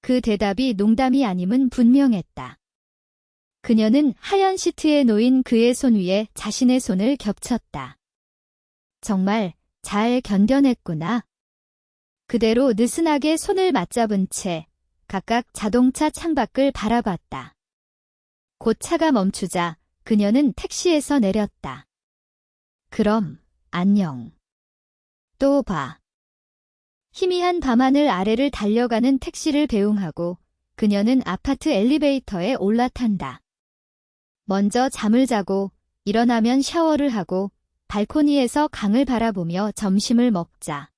그 대답이 농담이 아님은 분명했다. 그녀는 하얀 시트에 놓인 그의 손 위에 자신의 손을 겹쳤다. 정말 잘 견뎌냈구나. 그대로 느슨하게 손을 맞잡은 채 각각 자동차 창밖을 바라봤다. 곧 차가 멈추자 그녀는 택시에서 내렸다. 그럼 안녕. 또 봐. 희미한 밤하늘 아래를 달려가는 택시를 배웅하고 그녀는 아파트 엘리베이터에 올라탄다. 먼저 잠을 자고 일어나면 샤워를 하고 발코니에서 강을 바라보며 점심을 먹자.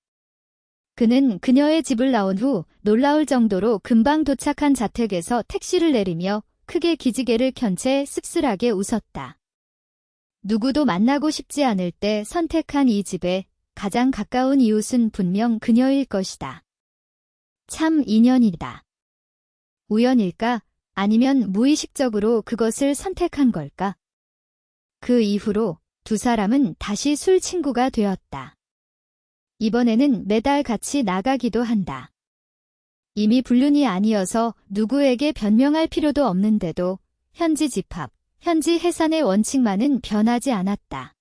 그는 그녀의 집을 나온 후 놀라울 정도로 금방 도착한 자택에서 택시를 내리며 크게 기지개를 켠 채 씁쓸하게 웃었다. 누구도 만나고 싶지 않을 때 선택한 이 집에 가장 가까운 이웃은 분명 그녀일 것이다. 참 인연이다. 우연일까? 아니면 무의식적으로 그것을 선택한 걸까? 그 이후로 두 사람은 다시 술 친구가 되었다. 이번에는 매달 같이 나가기도 한다. 이미 불륜이 아니어서 누구에게 변명할 필요도 없는데도 현지 집합, 현지 해산의 원칙만은 변하지 않았다.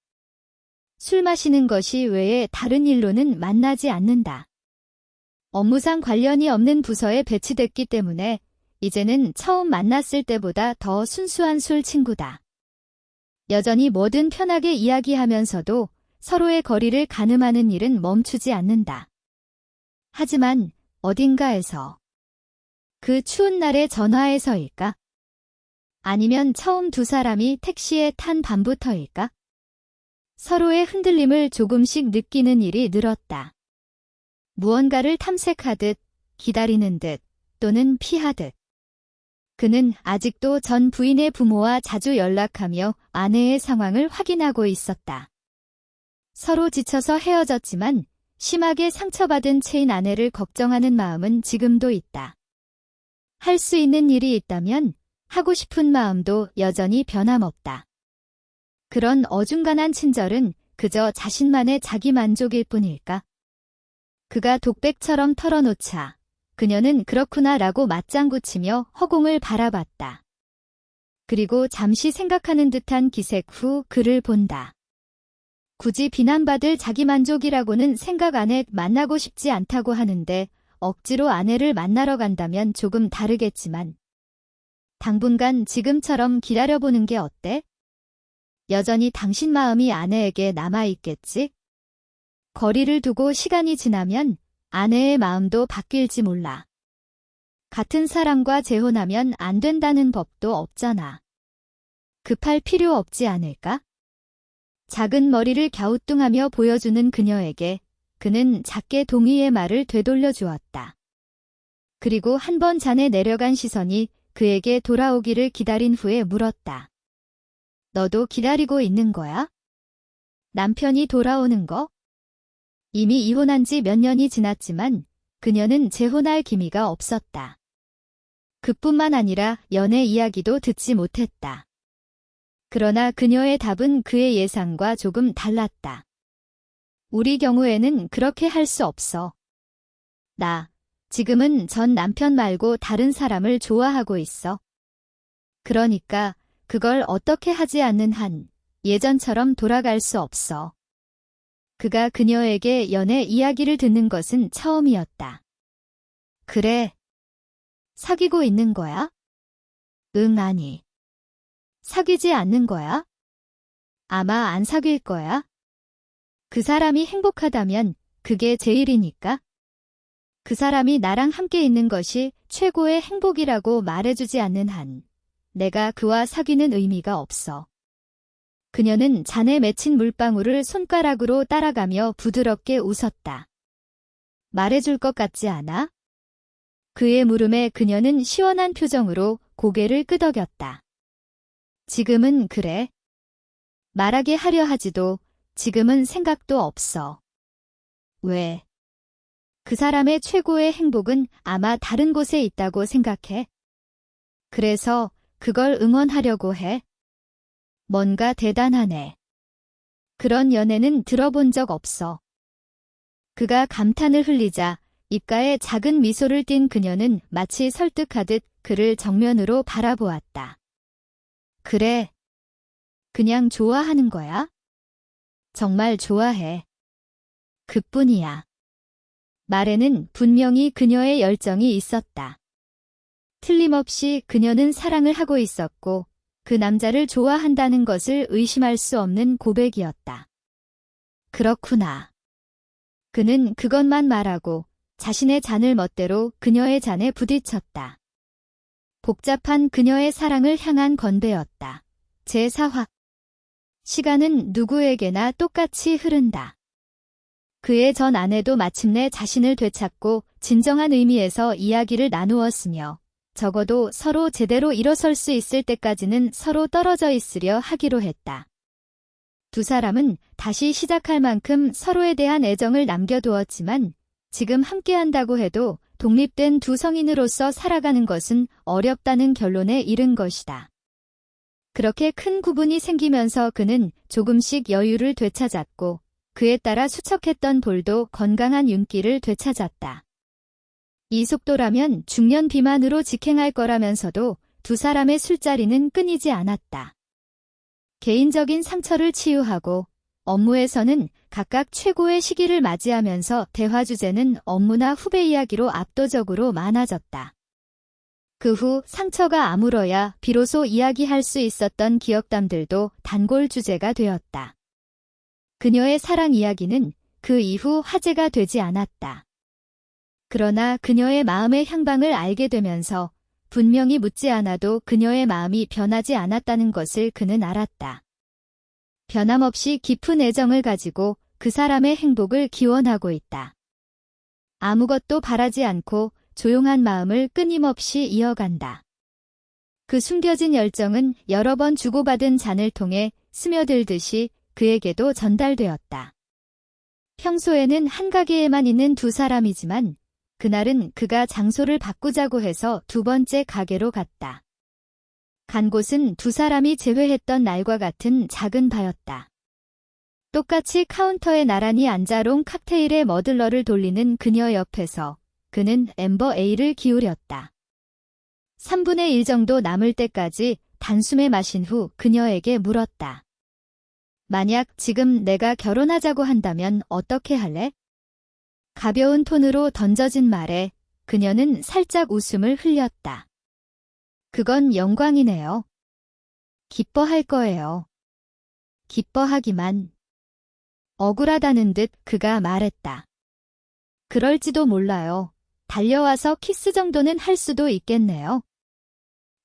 술 마시는 것이 외에 다른 일로는 만나지 않는다. 업무상 관련이 없는 부서에 배치됐기 때문에 이제는 처음 만났을 때보다 더 순수한 술 친구다. 여전히 뭐든 편하게 이야기하면서도 서로의 거리를 가늠하는 일은 멈추지 않는다. 하지만 어딘가에서 그 추운 날의 전화에서일까? 아니면 처음 두 사람이 택시에 탄 밤부터일까? 서로의 흔들림을 조금씩 느끼는 일이 늘었다. 무언가를 탐색하듯, 기다리는 듯, 또는 피하듯. 그는 아직도 전 부인의 부모와 자주 연락하며 아내의 상황을 확인하고 있었다. 서로 지쳐서 헤어졌지만 심하게 상처받은 채인 아내를 걱정하는 마음은 지금도 있다. 할 수 있는 일이 있다면 하고 싶은 마음도 여전히 변함없다. 그런 어중간한 친절은 그저 자신만의 자기 만족일 뿐일까? 그가 독백처럼 털어놓자 그녀는 그렇구나 라고 맞장구 치며 허공을 바라봤다. 그리고 잠시 생각하는 듯한 기색 후 그를 본다. 굳이 비난받을 자기만족이라고는 생각 안 해 만나고 싶지 않다고 하는데 억지로 아내를 만나러 간다면 조금 다르겠지만 당분간 지금처럼 기다려보는 게 어때? 여전히 당신 마음이 아내에게 남아있겠지? 거리를 두고 시간이 지나면 아내의 마음도 바뀔지 몰라. 같은 사람과 재혼하면 안 된다는 법도 없잖아. 급할 필요 없지 않을까? 작은 머리를 갸우뚱하며 보여주는 그녀에게 그는 작게 동의의 말을 되돌려 주었다. 그리고 한 번 잔에 내려간 시선이 그에게 돌아오기를 기다린 후에 물었다. 너도 기다리고 있는 거야? 남편이 돌아오는 거? 이미 이혼한 지 몇 년이 지났지만 그녀는 재혼할 기미가 없었다. 그뿐만 아니라 연애 이야기도 듣지 못했다. 그러나 그녀의 답은 그의 예상과 조금 달랐다. 우리 경우에는 그렇게 할 수 없어. 나 지금은 전 남편 말고 다른 사람을 좋아하고 있어. 그러니까 그걸 어떻게 하지 않는 한 예전처럼 돌아갈 수 없어. 그가 그녀에게 연애 이야기를 듣는 것은 처음이었다. 그래. 사귀고 있는 거야? 응, 아니. 사귀지 않는 거야? 아마 안 사귈 거야? 그 사람이 행복하다면 그게 제일이니까. 그 사람이 나랑 함께 있는 것이 최고의 행복이라고 말해주지 않는 한 내가 그와 사귀는 의미가 없어. 그녀는 잔에 맺힌 물방울을 손가락으로 따라가며 부드럽게 웃었다. 말해줄 것 같지 않아? 그의 물음에 그녀는 시원한 표정으로 고개를 끄덕였다. 지금은 그래. 말하게 하려 하지도 지금은 생각도 없어. 왜? 그 사람의 최고의 행복은 아마 다른 곳에 있다고 생각해. 그래서 그걸 응원하려고 해. 뭔가 대단하네. 그런 연애는 들어본 적 없어. 그가 감탄을 흘리자 입가에 작은 미소를 띤 그녀는 마치 설득하듯 그를 정면으로 바라보았다. 그래. 그냥 좋아하는 거야? 정말 좋아해. 그뿐이야. 말에는 분명히 그녀의 열정이 있었다. 틀림없이 그녀는 사랑을 하고 있었고 그 남자를 좋아한다는 것을 의심할 수 없는 고백이었다. 그렇구나. 그는 그것만 말하고 자신의 잔을 멋대로 그녀의 잔에 부딪혔다. 복잡한 그녀의 사랑을 향한 건배였다. 제4화. 시간은 누구에게나 똑같이 흐른다. 그의 전 아내도 마침내 자신을 되찾고 진정한 의미에서 이야기를 나누었으며 적어도 서로 제대로 일어설 수 있을 때까지는 서로 떨어져 있으려 하기로 했다. 두 사람은 다시 시작할 만큼 서로에 대한 애정을 남겨두었지만 지금 함께한다고 해도 독립된 두 성인으로서 살아가는 것은 어렵다는 결론에 이른 것이다. 그렇게 큰 구분이 생기면서 그는 조금씩 여유를 되찾았고 그에 따라 수척했던 볼도 건강한 윤기를 되찾았다. 이 속도라면 중년 비만으로 직행할 거라면서도 두 사람의 술자리는 끊이지 않았다. 개인적인 상처를 치유하고 업무에서는 각각 최고의 시기를 맞이하면서 대화 주제는 업무나 후배 이야기로 압도적으로 많아졌다. 그 후 상처가 아물어야 비로소 이야기할 수 있었던 기억담들도 단골 주제가 되었다. 그녀의 사랑 이야기는 그 이후 화제가 되지 않았다. 그러나 그녀의 마음의 향방을 알게 되면서 분명히 묻지 않아도 그녀의 마음이 변하지 않았다는 것을 그는 알았다. 변함없이 깊은 애정을 가지고 그 사람의 행복을 기원하고 있다. 아무것도 바라지 않고 조용한 마음을 끊임없이 이어간다. 그 숨겨진 열정은 여러 번 주고받은 잔을 통해 스며들듯이 그에게도 전달되었다. 평소에는 한 가게에만 있는 두 사람이지만 그날은 그가 장소를 바꾸자고 해서 두 번째 가게로 갔다. 간 곳은 두 사람이 재회했던 날과 같은 작은 바였다. 똑같이 카운터에 나란히 앉아 롱 칵테일의 머들러를 돌리는 그녀 옆에서 그는 앰버 에일을 기울였다. 3분의 1 정도 남을 때까지 단숨에 마신 후 그녀에게 물었다. 만약 지금 내가 결혼하자고 한다면 어떻게 할래? 가벼운 톤으로 던져진 말에 그녀는 살짝 웃음을 흘렸다. 그건 영광이네요. 기뻐할 거예요. 기뻐하기만. 억울하다는 듯 그가 말했다. 그럴지도 몰라요. 달려와서 키스 정도는 할 수도 있겠네요.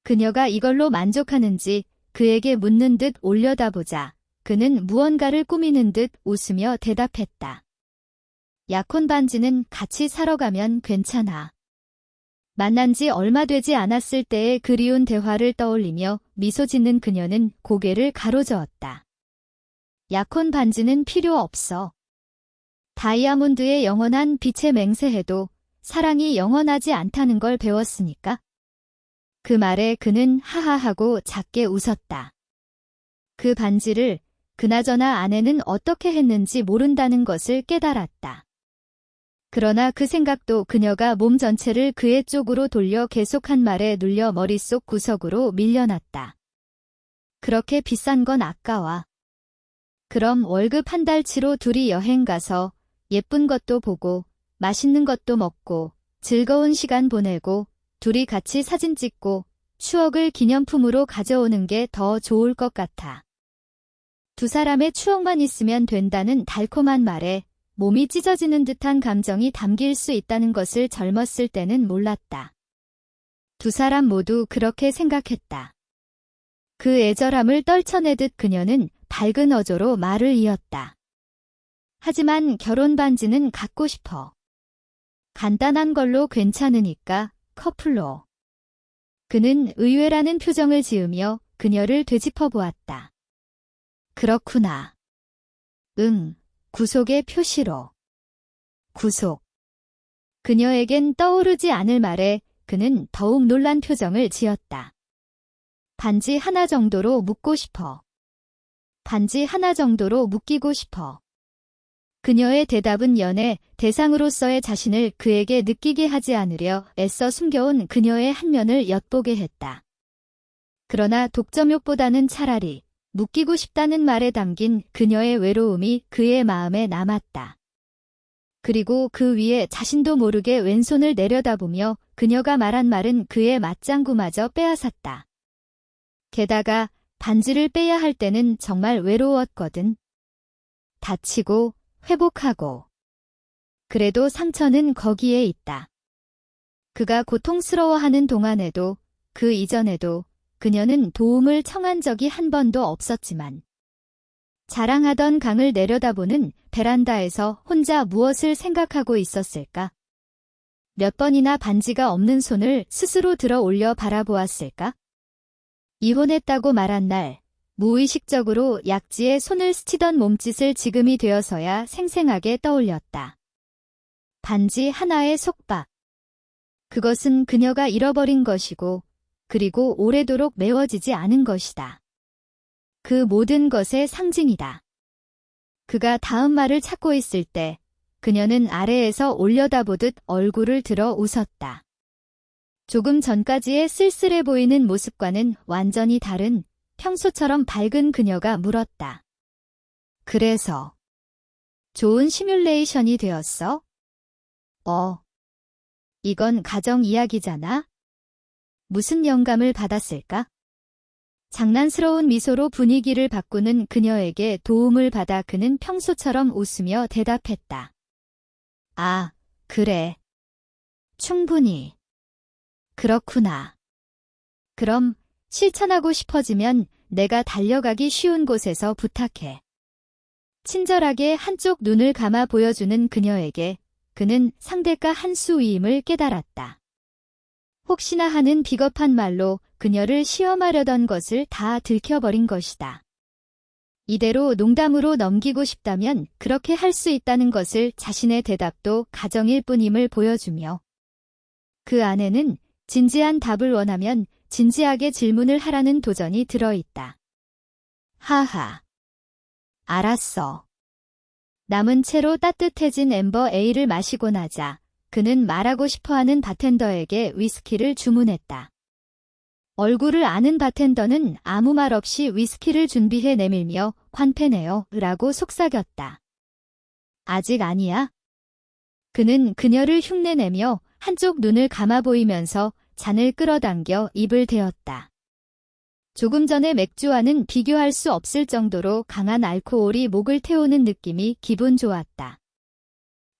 그녀가 이걸로 만족하는지 그에게 묻는 듯 올려다보자 그는 무언가를 꾸미는 듯 웃으며 대답했다. 약혼 반지는 같이 사러 가면 괜찮아. 만난 지 얼마 되지 않았을 때의 그리운 대화를 떠올리며 미소 짓는 그녀는 고개를 가로저었다. 약혼 반지는 필요 없어. 다이아몬드의 영원한 빛에 맹세해도 사랑이 영원하지 않다는 걸 배웠으니까. 그 말에 그는 하하하고 작게 웃었다. 그 반지를 그나저나 아내는 어떻게 했는지 모른다는 것을 깨달았다. 그러나 그 생각도 그녀가 몸 전체를 그의 쪽으로 돌려 계속한 말에 눌려 머릿속 구석으로 밀려났다. 그렇게 비싼 건 아까워. 그럼 월급 한 달치로 둘이 여행 가서 예쁜 것도 보고 맛있는 것도 먹고 즐거운 시간 보내고 둘이 같이 사진 찍고 추억을 기념품으로 가져오는 게 더 좋을 것 같아. 두 사람의 추억만 있으면 된다는 달콤한 말에 몸이 찢어지는 듯한 감정이 담길 수 있다는 것을 젊었을 때는 몰랐다. 두 사람 모두 그렇게 생각했다. 그 애절함을 떨쳐내듯 그녀는 밝은 어조로 말을 이었다. 하지만 결혼 반지는 갖고 싶어. 간단한 걸로 괜찮으니까 커플로. 그는 의외라는 표정을 지으며 그녀를 되짚어 보았다. 그렇구나. 응, 구속의 표시로. 구속. 그녀에겐 떠오르지 않을 말에 그는 더욱 놀란 표정을 지었다. 반지 하나 정도로 묻고 싶어. 반지 하나 정도로 묶이고 싶어. 그녀의 대답은 연애 대상으로서의 자신을 그에게 느끼게 하지 않으려 애써 숨겨온 그녀의 한 면을 엿보게 했다. 그러나 독점욕보다는 차라리 묶이고 싶다는 말에 담긴 그녀의 외로움이 그의 마음에 남았다. 그리고 그 위에 자신도 모르게 왼손을 내려다보며 그녀가 말한 말은 그의 맞장구마저 빼앗았다. 게다가 반지를 빼야 할 때는 정말 외로웠거든. 다치고 회복하고. 그래도 상처는 거기에 있다. 그가 고통스러워하는 동안에도 그 이전에도 그녀는 도움을 청한 적이 한 번도 없었지만 자랑하던 강을 내려다보는 베란다에서 혼자 무엇을 생각하고 있었을까? 몇 번이나 반지가 없는 손을 스스로 들어 올려 바라보았을까? 이혼했다고 말한 날, 무의식적으로 약지에 손을 스치던 몸짓을 지금이 되어서야 생생하게 떠올렸다. 반지 하나의 속박. 그것은 그녀가 잃어버린 것이고, 그리고 오래도록 메워지지 않은 것이다. 그 모든 것의 상징이다. 그가 다음 말을 찾고 있을 때 그녀는 아래에서 올려다보듯 얼굴을 들어 웃었다. 조금 전까지의 쓸쓸해 보이는 모습과는 완전히 다른 평소처럼 밝은 그녀가 물었다. 그래서 좋은 시뮬레이션이 되었어? 이건 가정 이야기잖아? 무슨 영감을 받았을까? 장난스러운 미소로 분위기를 바꾸는 그녀에게 도움을 받아 그는 평소처럼 웃으며 대답했다. 아, 그래. 충분히. 그렇구나. 그럼 실천하고 싶어지면 내가 달려가기 쉬운 곳에서 부탁해. 친절하게 한쪽 눈을 감아 보여주는 그녀에게 그는 상대가 한 수 위임을 깨달았다. 혹시나 하는 비겁한 말로 그녀를 시험하려던 것을 다 들켜버린 것이다. 이대로 농담으로 넘기고 싶다면 그렇게 할 수 있다는 것을 자신의 대답도 가정일 뿐임을 보여주며 그 안에는 진지한 답을 원하면 진지하게 질문을 하라는 도전이 들어있다. 하하. 알았어. 남은 채로 따뜻해진 앰버 에일을 마시고 나자 그는 말하고 싶어하는 바텐더에게 위스키를 주문했다. 얼굴을 아는 바텐더는 아무 말 없이 위스키를 준비해 내밀며 관패네요 라고 속삭였다. 아직 아니야? 그는 그녀를 흉내내며 한쪽 눈을 감아 보이면서 잔을 끌어당겨 입을 대었다. 조금 전의 맥주와는 비교할 수 없을 정도로 강한 알코올이 목을 태우는 느낌이 기분 좋았다.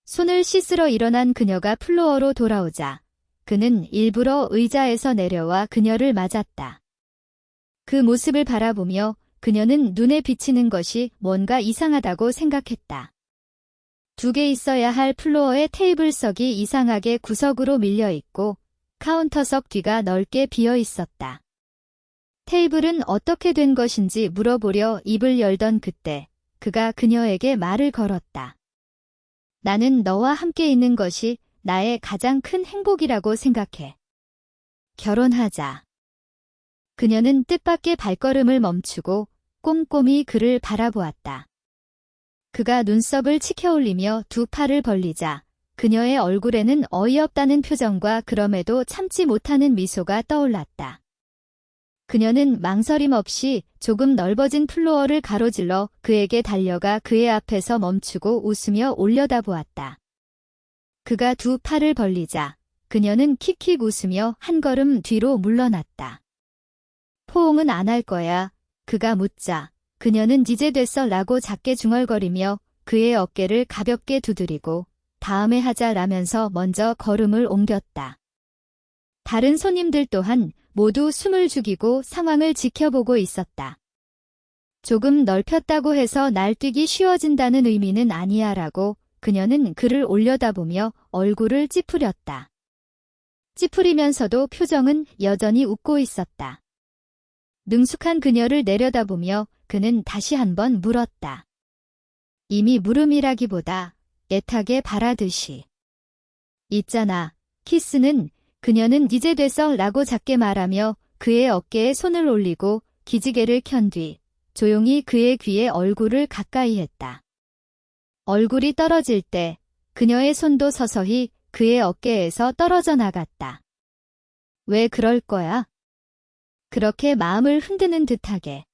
손을 씻으러 일어난 그녀가 플로어로 돌아오자 그는 일부러 의자에서 내려와 그녀를 맞았다. 그 모습을 바라보며 그녀는 눈에 비치는 것이 뭔가 이상하다고 생각했다. 2개 있어야 할 플로어의 테이블석이 이상하게 구석으로 밀려 있고 카운터석 뒤가 넓게 비어 있었다. 테이블은 어떻게 된 것인지 물어보려 입을 열던 그때 그가 그녀에게 말을 걸었다. 나는 너와 함께 있는 것이 나의 가장 큰 행복이라고 생각해. 결혼하자. 그녀는 뜻밖의 발걸음을 멈추고 꼼꼼히 그를 바라보았다. 그가 눈썹을 치켜올리며 2 팔을 벌리자 그녀의 얼굴에는 어이없다는 표정과 그럼에도 참지 못하는 미소가 떠올랐다. 그녀는 망설임 없이 조금 넓어진 플로어를 가로질러 그에게 달려가 그의 앞에서 멈추고 웃으며 올려다보았다. 그가 2 팔을 벌리자 그녀는 킥킥 웃으며 한 걸음 뒤로 물러났다. 포옹은 안 할 거야. 그가 묻자 그녀는 이제 됐어 라고 작게 중얼거리며 그의 어깨를 가볍게 두드리고 다음에 하자라면서 먼저 걸음을 옮겼다. 다른 손님들 또한 모두 숨을 죽이고 상황을 지켜보고 있었다. 조금 넓혔다고 해서 날뛰기 쉬워진다는 의미는 아니야 라고 그녀는 그를 올려다보며 얼굴을 찌푸렸다. 찌푸리면서도 표정은 여전히 웃고 있었다. 능숙한 그녀를 내려다보며 그는 다시 한번 물었다. 이미 물음이라기보다 애타게 바라듯이. 있잖아, 키스는. 그녀는 이제 됐어 라고 작게 말하며 그의 어깨에 손을 올리고 기지개를 켠 뒤 조용히 그의 귀에 얼굴을 가까이 했다. 얼굴이 떨어질 때 그녀의 손도 서서히 그의 어깨에서 떨어져 나갔다. 왜 그럴 거야? 그렇게 마음을 흔드는 듯하게.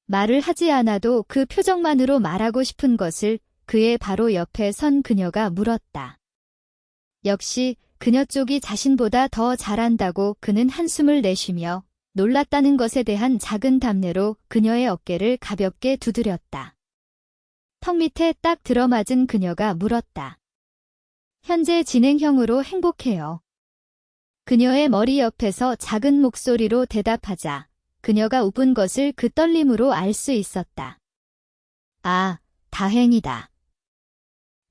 말을 하지 않아도 그 표정만으로 말하고 싶은 것을 그의 바로 옆에 선 그녀가 물었다. 역시 그녀 쪽이 자신보다 더 잘한다고 그는 한숨을 내쉬며 놀랐다는 것에 대한 작은 답례로 그녀의 어깨를 가볍게 두드렸다. 턱 밑에 딱 들어맞은 그녀가 물었다. 현재 진행형으로 행복해요. 그녀의 머리 옆에서 작은 목소리로 대답하자 그녀가 웃은 것을 그 떨림으로 알 수 있었다. 아, 다행이다.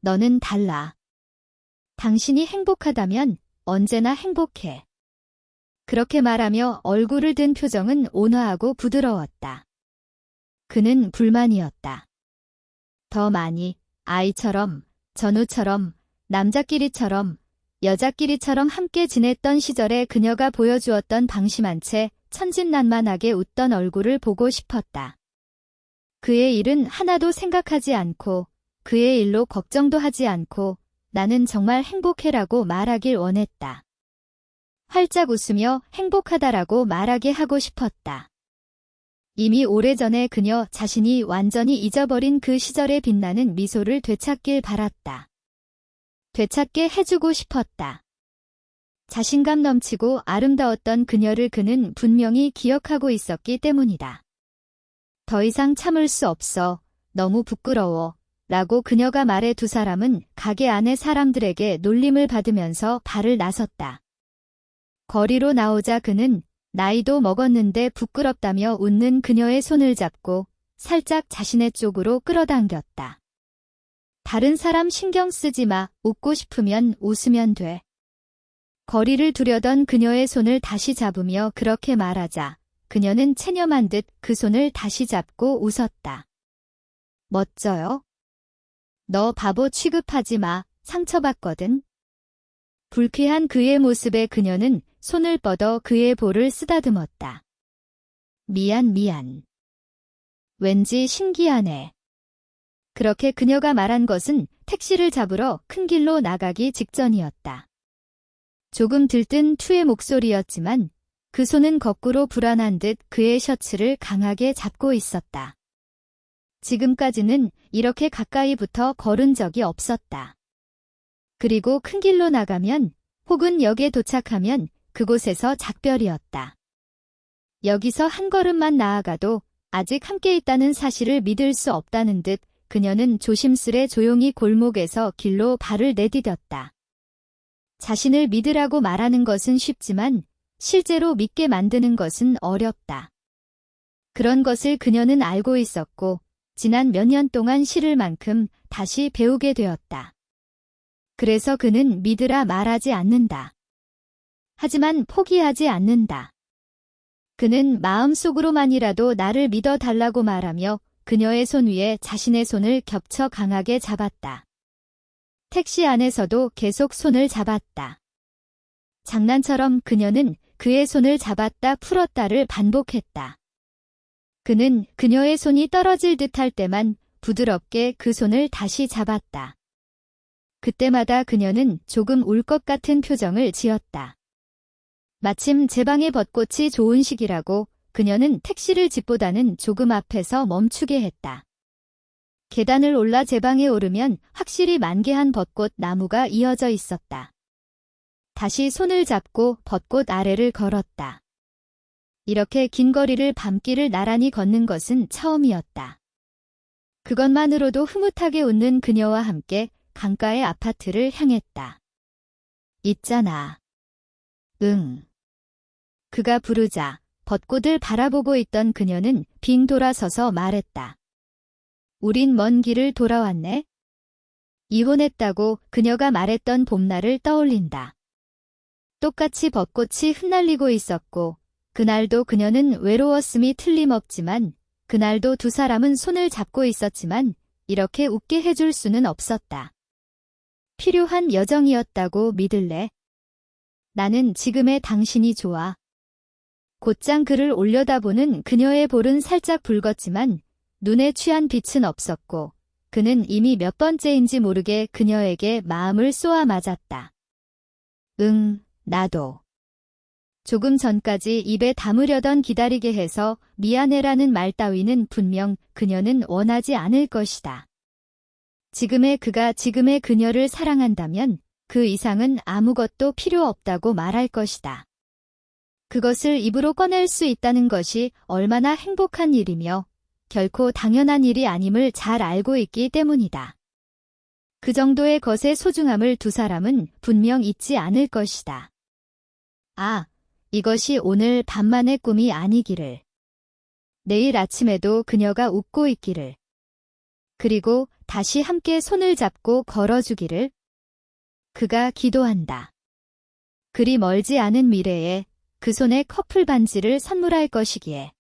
너는 달라. 당신이 행복하다면 언제나 행복해. 그렇게 말하며 얼굴을 든 표정은 온화하고 부드러웠다. 그는 불만이었다. 더 많이, 아이처럼, 전우처럼, 남자끼리처럼, 여자끼리처럼 함께 지냈던 시절에 그녀가 보여주었던 방심한 채 천진난만하게 웃던 얼굴을 보고 싶었다. 그의 일은 하나도 생각하지 않고, 그의 일로 걱정도 하지 않고, 나는 정말 행복해라고 말하길 원했다. 활짝 웃으며 행복하다라고 말하게 하고 싶었다. 이미 오래전에 그녀 자신이 완전히 잊어버린 그 시절의 빛나는 미소를 되찾길 바랐다. 되찾게 해주고 싶었다. 자신감 넘치고 아름다웠던 그녀를 그는 분명히 기억하고 있었기 때문이다. 더 이상 참을 수 없어. 너무 부끄러워. 라고 그녀가 말해 두 사람은 가게 안의 사람들에게 놀림을 받으면서 발을 나섰다. 거리로 나오자 그는 나이도 먹었는데 부끄럽다며 웃는 그녀의 손을 잡고 살짝 자신의 쪽으로 끌어당겼다. 다른 사람 신경 쓰지 마. 웃고 싶으면 웃으면 돼. 거리를 두려던 그녀의 손을 다시 잡으며 그렇게 말하자 그녀는 체념한 듯 그 손을 다시 잡고 웃었다. 멋져요? 너 바보 취급하지 마. 상처받거든. 불쾌한 그의 모습에 그녀는 손을 뻗어 그의 볼을 쓰다듬었다. 미안. 왠지 신기하네. 그렇게 그녀가 말한 것은 택시를 잡으러 큰 길로 나가기 직전이었다. 조금 들뜬 투의 목소리였지만 그 손은 거꾸로 불안한 듯 그의 셔츠를 강하게 잡고 있었다. 지금까지는 이렇게 가까이 붙어 걸은 적이 없었다. 그리고 큰 길로 나가면 혹은 역에 도착하면 그곳에서 작별이었다. 여기서 한 걸음만 나아가도 아직 함께 있다는 사실을 믿을 수 없다는 듯 그녀는 조심스레 조용히 골목에서 길로 발을 내디뎠다. 자신을 믿으라고 말하는 것은 쉽지만 실제로 믿게 만드는 것은 어렵다. 그런 것을 그녀는 알고 있었고 지난 몇 년 동안 싫을 만큼 다시 배우게 되었다. 그래서 그는 믿으라 말하지 않는다. 하지만 포기하지 않는다. 그는 마음속으로만이라도 나를 믿어달라고 말하며 그녀의 손 위에 자신의 손을 겹쳐 강하게 잡았다. 택시 안에서도 계속 손을 잡았다. 장난처럼 그녀는 그의 손을 잡았다 풀었다를 반복했다. 그는 그녀의 손이 떨어질 듯할 때만 부드럽게 그 손을 다시 잡았다. 그때마다 그녀는 조금 울 것 같은 표정을 지었다. 마침 제 방의 벚꽃이 좋은 시기라고 그녀는 택시를 집보다는 조금 앞에서 멈추게 했다. 계단을 올라 제 방에 오르면 확실히 만개한 벚꽃 나무가 이어져 있었다. 다시 손을 잡고 벚꽃 아래를 걸었다. 이렇게 긴 거리를 밤길을 나란히 걷는 것은 처음이었다. 그것만으로도 흐뭇하게 웃는 그녀와 함께 강가의 아파트를 향했다. 있잖아. 응. 그가 부르자 벚꽃을 바라보고 있던 그녀는 빙 돌아서서 말했다. 우린 먼 길을 돌아왔네. 이혼했다고 그녀가 말했던 봄날을 떠올린다. 똑같이 벚꽃이 흩날리고 있었고 그날도 그녀는 외로웠음이 틀림없지만 그날도 두 사람은 손을 잡고 있었지만 이렇게 웃게 해줄 수는 없었다. 필요한 여정이었다고 믿을래? 나는 지금의 당신이 좋아. 곧장 글을 올려다보는 그녀의 볼은 살짝 붉었지만 눈에 취한 빛은 없었고 그는 이미 몇 번째인지 모르게 그녀에게 마음을 쏘아 맞았다. 응, 나도. 조금 전까지 입에 담으려던 기다리게 해서 미안해라는 말 따위는 분명 그녀는 원하지 않을 것이다. 지금의 그가 지금의 그녀를 사랑한다면 그 이상은 아무것도 필요 없다고 말할 것이다. 그것을 입으로 꺼낼 수 있다는 것이 얼마나 행복한 일이며 결코 당연한 일이 아님을 잘 알고 있기 때문이다. 그 정도의 것의 소중함을 두 사람은 분명 잊지 않을 것이다. 아, 이것이 오늘 밤만의 꿈이 아니기를. 내일 아침에도 그녀가 웃고 있기를. 그리고 다시 함께 손을 잡고 걸어주기를. 그가 기도한다. 그리 멀지 않은 미래에 그 손에 커플 반지를 선물할 것이기에.